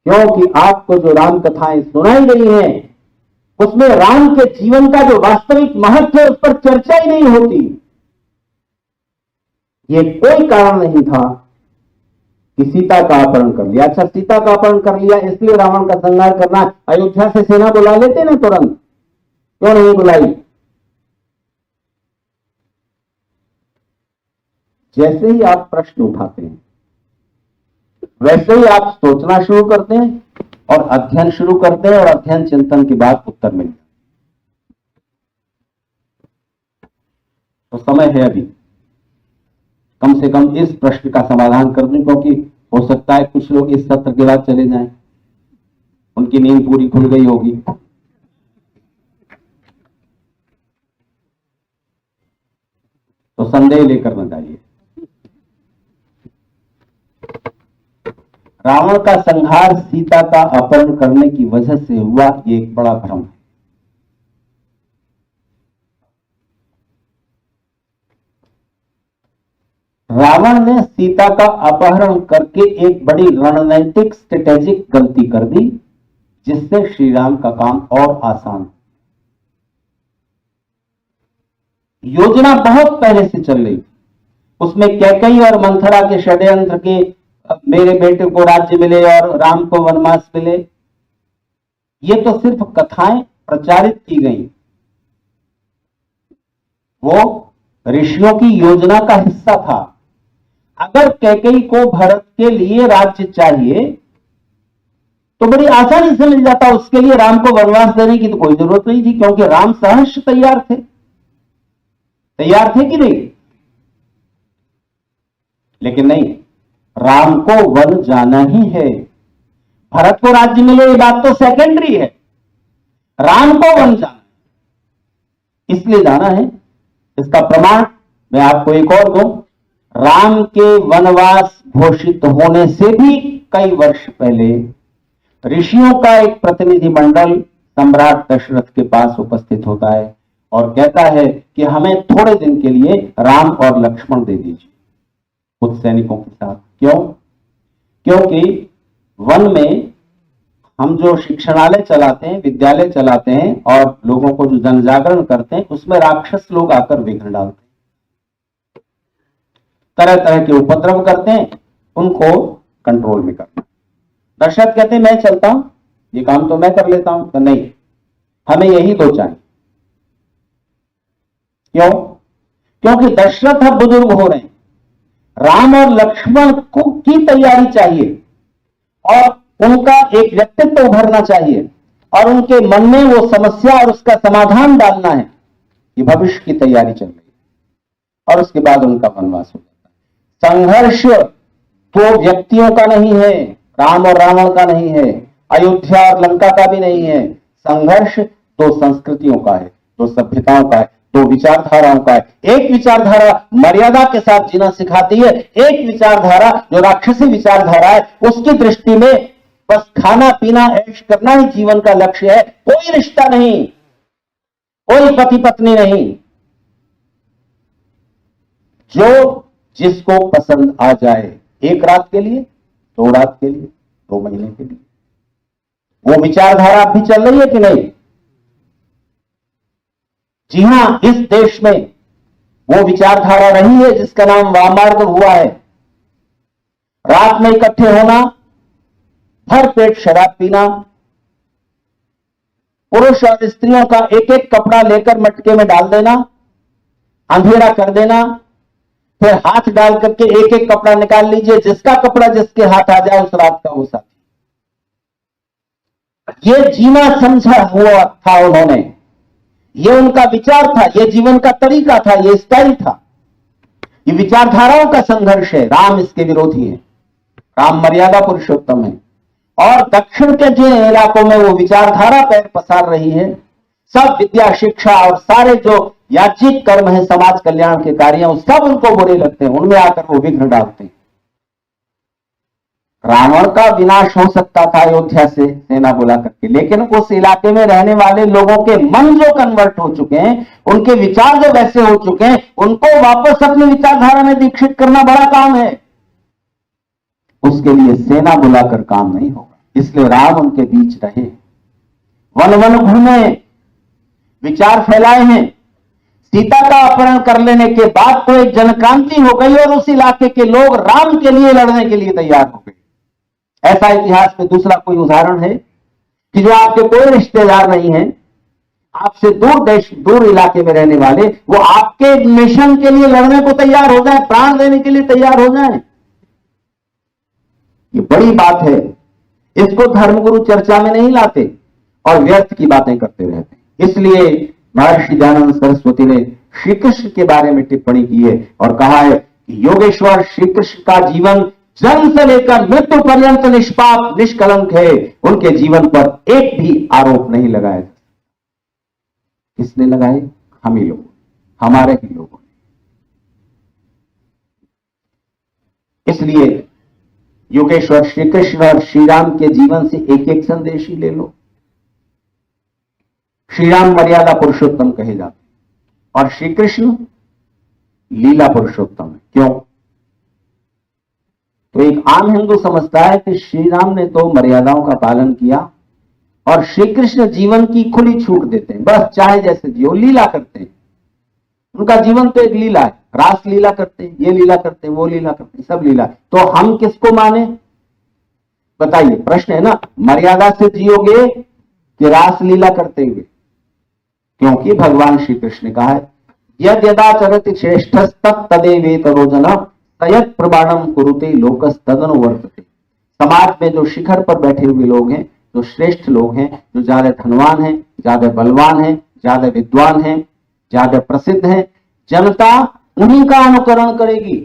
क्योंकि आपको जो राम कथाएं सुनाई गई हैं उसमें राम के जीवन का जो वास्तविक महत्व है उस पर चर्चा ही नहीं होती। ये कोई कारण नहीं था कि सीता का अपहरण कर लिया। अच्छा, सीता का अपहरण कर लिया इसलिए रावण का संहार करना, अयोध्या से सेना बुला लेते ना तुरंत, क्यों नहीं बुलाई? जैसे ही आप प्रश्न उठाते हैं वैसे ही आप सोचना शुरू करते हैं और अध्ययन शुरू करते हैं, और अध्ययन चिंतन के बाद उत्तर मिल जाता। तो समय है अभी कम से कम इस प्रश्न का समाधान कर दूं, क्योंकि हो सकता है कुछ लोग इस सत्र के बाद चले जाएं, उनकी नींद पूरी खुल गई होगी। तो संदेह लेकर न जाइए। रावण का संहार सीता का अपहरण करने की वजह से हुआ, ये एक बड़ा भ्रम है। रावण ने सीता का अपहरण करके एक बड़ी रणनीतिक स्ट्रेटेजिक गलती कर दी, जिससे श्री राम का काम और आसान। योजना बहुत पहले से चल रही, उसमें कैकेयी और मंथरा के षड्यंत्र के मेरे बेटे को राज्य मिले और राम को वनवास मिले, ये तो सिर्फ कथाएं प्रचारित की गई, वो ऋषियों की योजना का हिस्सा था। अगर कैकेयी को भरत के लिए राज्य चाहिए तो बड़ी आसानी से मिल जाता, उसके लिए राम को वनवास देने की तो कोई जरूरत नहीं थी, क्योंकि राम सहर्ष तैयार थे कि नहीं? लेकिन नहीं, राम को वन जाना ही है। भरत को राज्य मिले ये बात तो सेकेंडरी है, राम को वन जाना है, इसलिए जाना है। इसका प्रमाण मैं आपको एक और दूं, राम के वनवास घोषित होने से भी कई वर्ष पहले ऋषियों का एक प्रतिनिधि मंडल सम्राट दशरथ के पास उपस्थित होता है और कहता है कि हमें थोड़े दिन के लिए राम और लक्ष्मण दे दीजिए कुछ सैनिकों के साथ। क्यों? क्योंकि वन में हम जो शिक्षणालय चलाते हैं, विद्यालय चलाते हैं और लोगों को जो जनजागरण करते हैं, उसमें राक्षस लोग आकर विघ्न डालते हैं, तरह तरह के उपद्रव करते हैं, उनको कंट्रोल में करना। दशरथ कहते हैं मैं चलता हूं, ये काम तो मैं कर लेता हूं। तो नहीं, हमें यही दो चाहिए। क्यों? क्योंकि दशरथ अब बुजुर्ग हो रहे हैं, राम और लक्ष्मण को की तैयारी चाहिए और उनका एक व्यक्तित्व उभरना चाहिए और उनके मन में वो समस्या और उसका समाधान डालना है। ये भविष्य की तैयारी चल रही है और उसके बाद उनका वनवास हो जाता है। संघर्ष दो व्यक्तियों का नहीं है, राम और रावण का नहीं है, अयोध्या और लंका का भी नहीं है। संघर्ष दो संस्कृतियों का है, दो सभ्यताओं का है, दो विचारधाराओं का है। एक विचारधारा मर्यादा के साथ जीना सिखाती है, एक विचारधारा जो राक्षसी विचारधारा है उसकी दृष्टि में बस खाना पीना ऐश करना ही जीवन का लक्ष्य है, कोई रिश्ता नहीं, कोई पति पत्नी नहीं। जो जिसको पसंद आ जाए, एक रात के लिए, 2 रात के लिए, 2 महीने के लिए, वो विचारधारा अब भी चल रही है कि नहीं? जी हां, इस देश में वो विचारधारा रही है जिसका नाम वामार्ग हुआ है। रात में इकट्ठे होना, भर पेट शराब पीना, पुरुष और स्त्रियों का एक एक कपड़ा लेकर मटके में डाल देना, अंधेरा कर देना, फिर हाथ डाल करके एक एक कपड़ा निकाल लीजिए, जिसका कपड़ा जिसके हाथ आ जाए उस रात का वो साथी। ये जीना समझा हुआ था उन्होंने, ये उनका विचार था, ये जीवन का तरीका था, ये स्टाइल था। ये विचारधाराओं का संघर्ष है। राम इसके विरोधी है। राम मर्यादा पुरुषोत्तम है और दक्षिण के जिन इलाकों में वो विचारधारा पैर पसार रही है, सब विद्या शिक्षा और सारे जो याज्ञिक कर्म है, समाज कल्याण के कार्य हैं, सब उनको बुरे लगते हैं, उनमें आकर वो विघ्न डालते हैं। रावण का विनाश हो सकता था अयोध्या से सेना बुला करके, लेकिन उस इलाके में रहने वाले लोगों के मन जो कन्वर्ट हो चुके हैं, उनके विचार जो वैसे हो चुके हैं, उनको वापस अपनी विचारधारा में दीक्षित करना बड़ा काम है। उसके लिए सेना बुलाकर काम नहीं होगा। इसलिए राम उनके बीच रहे, वन वन घूमे, विचार फैलाए हैं। सीता का अपहरण कर लेने के बाद तो एक जनक्रांति हो गई और उस इलाके के लोग राम के लिए लड़ने के लिए तैयार हो गए। ऐसा इतिहास में दूसरा कोई उदाहरण है कि जो आपके कोई रिश्तेदार नहीं है, आपसे दूर देश दूर इलाके में रहने वाले, वो आपके मिशन के लिए लड़ने को तैयार हो जाए, प्राण देने के लिए तैयार हो जाए? ये बड़ी बात है। इसको धर्मगुरु चर्चा में नहीं लाते और व्यर्थ की बातें करते रहते। इसलिए महर्षि दयानंद सरस्वती ने श्री कृष्ण के बारे में टिप्पणी की है और कहा है कि योगेश्वर श्री कृष्ण का जीवन जन्म से लेकर मृत्यु पर्यंत निष्पाप निष्कलंक है। उनके जीवन पर एक भी आरोप नहीं लगाया। किसने लगाए? हम ही लोग, हमारे ही लोगों ने। इसलिए योगेश्वर श्री कृष्ण और श्री राम के जीवन से एक एक संदेश ही ले लो। श्री राम मर्यादा पुरुषोत्तम कहे जाते और श्री कृष्ण लीला पुरुषोत्तम है। क्यों? तो एक आम हिंदू समझता है कि श्री राम ने तो मर्यादाओं का पालन किया और श्री कृष्ण जीवन की खुली छूट देते हैं, बस चाहे जैसे जियो, लीला करते हैं। उनका जीवन तो एक लीला है, रास लीला करते हैं, ये लीला करते हैं, वो लीला करते हैं, सब लीला। तो हम किसको माने? बताइए, प्रश्न है ना। मर्यादा से जियोगे कि रास लीला करते हुए? क्योंकि भगवान श्री कृष्ण ने कहा है, यद यदा चरति श्रेष्ठ तदेवेत रोजना तयत प्रमाणम कुरुते लोकस तदनुवर्तते। समाज में जो शिखर पर बैठे हुए लोग हैं, जो श्रेष्ठ लोग हैं, जो ज्यादा धनवान हैं, ज्यादा बलवान हैं, ज्यादा विद्वान हैं, ज्यादा प्रसिद्ध हैं, जनता उन्हीं का अनुकरण करेगी।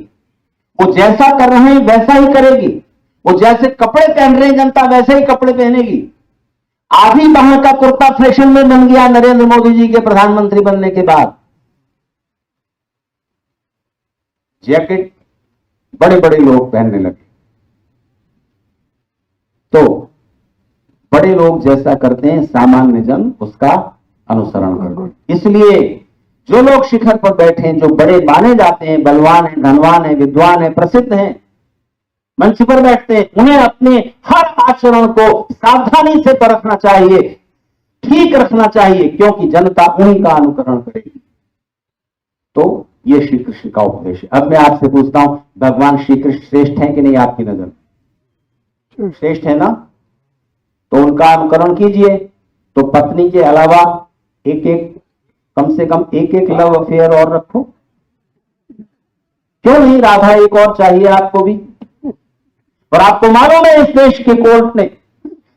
वो जैसा कर रहे हैं वैसा ही करेगी। वो जैसे कपड़े पहन रहे हैं जनता वैसे ही कपड़े पहनेगी। आधी बाहर का कुर्ता फैशन में बन गया नरेंद्र मोदी जी के प्रधानमंत्री बनने के बाद। जैकेट बड़े बड़े लोग पहनने लगे। तो बड़े लोग जैसा करते हैं सामान्य जन उसका अनुसरण करते हैं। इसलिए जो लोग शिखर पर बैठे हैं, जो बड़े माने जाते हैं, बलवान हैं, धनवान हैं, विद्वान हैं, प्रसिद्ध हैं, मंच पर बैठते हैं, उन्हें अपने हर आचरण को सावधानी से परखना चाहिए, ठीक रखना चाहिए, क्योंकि जनता उन्हीं का अनुकरण करेगी। तो ये श्री कृष्ण का उपदेश है। अब मैं आपसे पूछता हूं, भगवान श्री कृष्ण श्रेष्ठ हैं कि नहीं आपकी नजर? श्रेष्ठ है ना? तो उनका अनुकरण कीजिए। तो पत्नी के अलावा एक एक, कम से कम एक एक लव अफेयर और रखो। क्यों नहीं राधा एक और चाहिए आपको भी? और आपको मालूम है इस देश के कोर्ट ने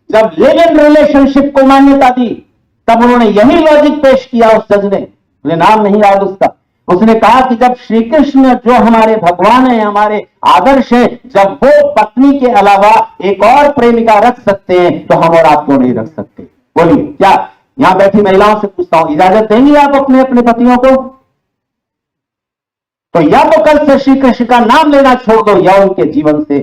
जब लिव इन रिलेशनशिप को मान्यता दी तब उन्होंने यही लॉजिक पेश किया। उस जज ने, मुझे नाम नहीं याद उसका, उसने कहा कि जब श्री कृष्ण जो हमारे भगवान है, हमारे आदर्श है, जब वो पत्नी के अलावा एक और प्रेमिका रख सकते हैं तो हम और आप क्यों नहीं रख सकते? बोलिए, क्या यहां बैठी महिलाओं से पूछता हूं, इजाजत देंगी आप अपने अपने पतियों को? तो या तो कल से श्री कृष्ण का नाम लेना छोड़ दो या उनके जीवन से,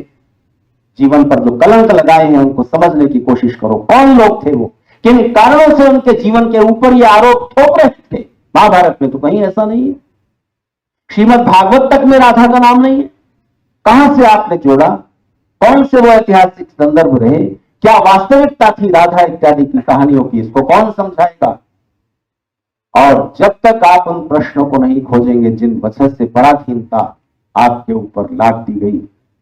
जीवन पर जो कलंक लगाए हैं उनको समझने की कोशिश करो। कौन लोग थे वो, किन कारणों से उनके जीवन के ऊपर ये आरोप थोप रहे थे? महाभारत में तो कहीं ऐसा नहीं है, श्रीमद् भागवत तक में राधा का नाम नहीं है। कहां से आपने जोड़ा? कौन से वो ऐतिहासिक संदर्भ रहे? क्या वास्तविकता थी राधा इत्यादि की कहानियों की? इसको कौन समझाएगा? और जब तक आप उन प्रश्नों को नहीं खोजेंगे जिन वजह से पराधीनता आपके ऊपर लाद दी गई,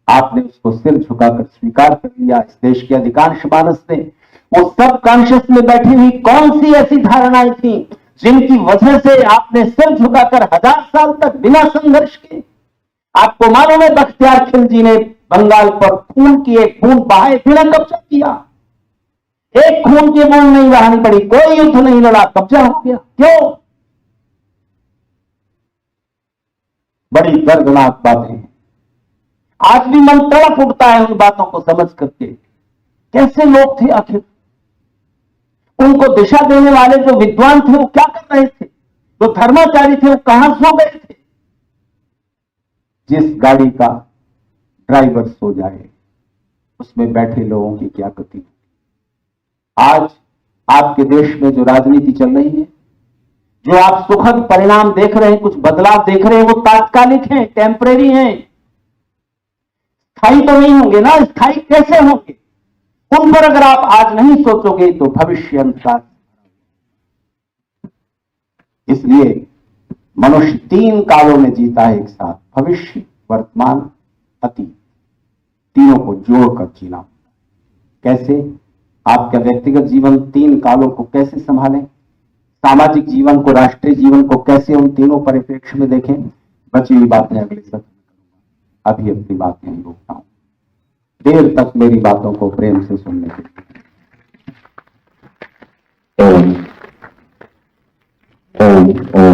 आपने उसको सिर झुकाकर स्वीकार कर लिया। इस देश के अधिकांश मानस ने, वो सब कॉन्शियस में बैठी हुई कौन सी ऐसी धारणाएं थी जिनकी वजह से आपने सिर झुकाकर 1000 साल तक बिना संघर्ष के? आपको मालूम है बख्तियार खिलजी ने बंगाल पर खून की एक बूंद बहाए बिना कब्जा किया, एक खून की बूंद नहीं बहानी पड़ी, कोई युद्ध नहीं लड़ा, कब्जा हो गया। क्यों? बड़ी दर्दनाक बातें हैं। आज भी मन तड़प उठता है उन बातों को समझ करके। कैसे लोग थे आखिर? उनको दिशा देने वाले जो विद्वान थे वो क्या कर रहे थे? जो धर्माचारी थे वो कहां सो गए थे? जिस गाड़ी का ड्राइवर सो जाए उसमें बैठे लोगों की क्या गति? आज आपके देश में जो राजनीति चल रही है, जो आप सुखद परिणाम देख रहे हैं, कुछ बदलाव देख रहे हैं, वो तात्कालिक हैं, टेम्परेरी हैं, स्थायी तो नहीं होंगे ना। स्थायी कैसे होंगे? उन पर अगर आप आज नहीं सोचोगे तो भविष्य अंधकार। इसलिए मनुष्य 3 कालों में जीता है एक साथ, भविष्य, वर्तमान, अतीत, तीनों को जोड़कर जीना। कैसे? आपका व्यक्तिगत जीवन 3 कालों को कैसे संभालें, सामाजिक जीवन को, राष्ट्रीय जीवन को कैसे उन तीनों परिप्रेक्ष्य में देखें, बची हुई बातें अगले सत्र में करूंगा। अभी अपनी बात यहीं रोकता हूं। देर तक मेरी बातों को प्रेम से सुनने के लिए। ओम ओम ओम।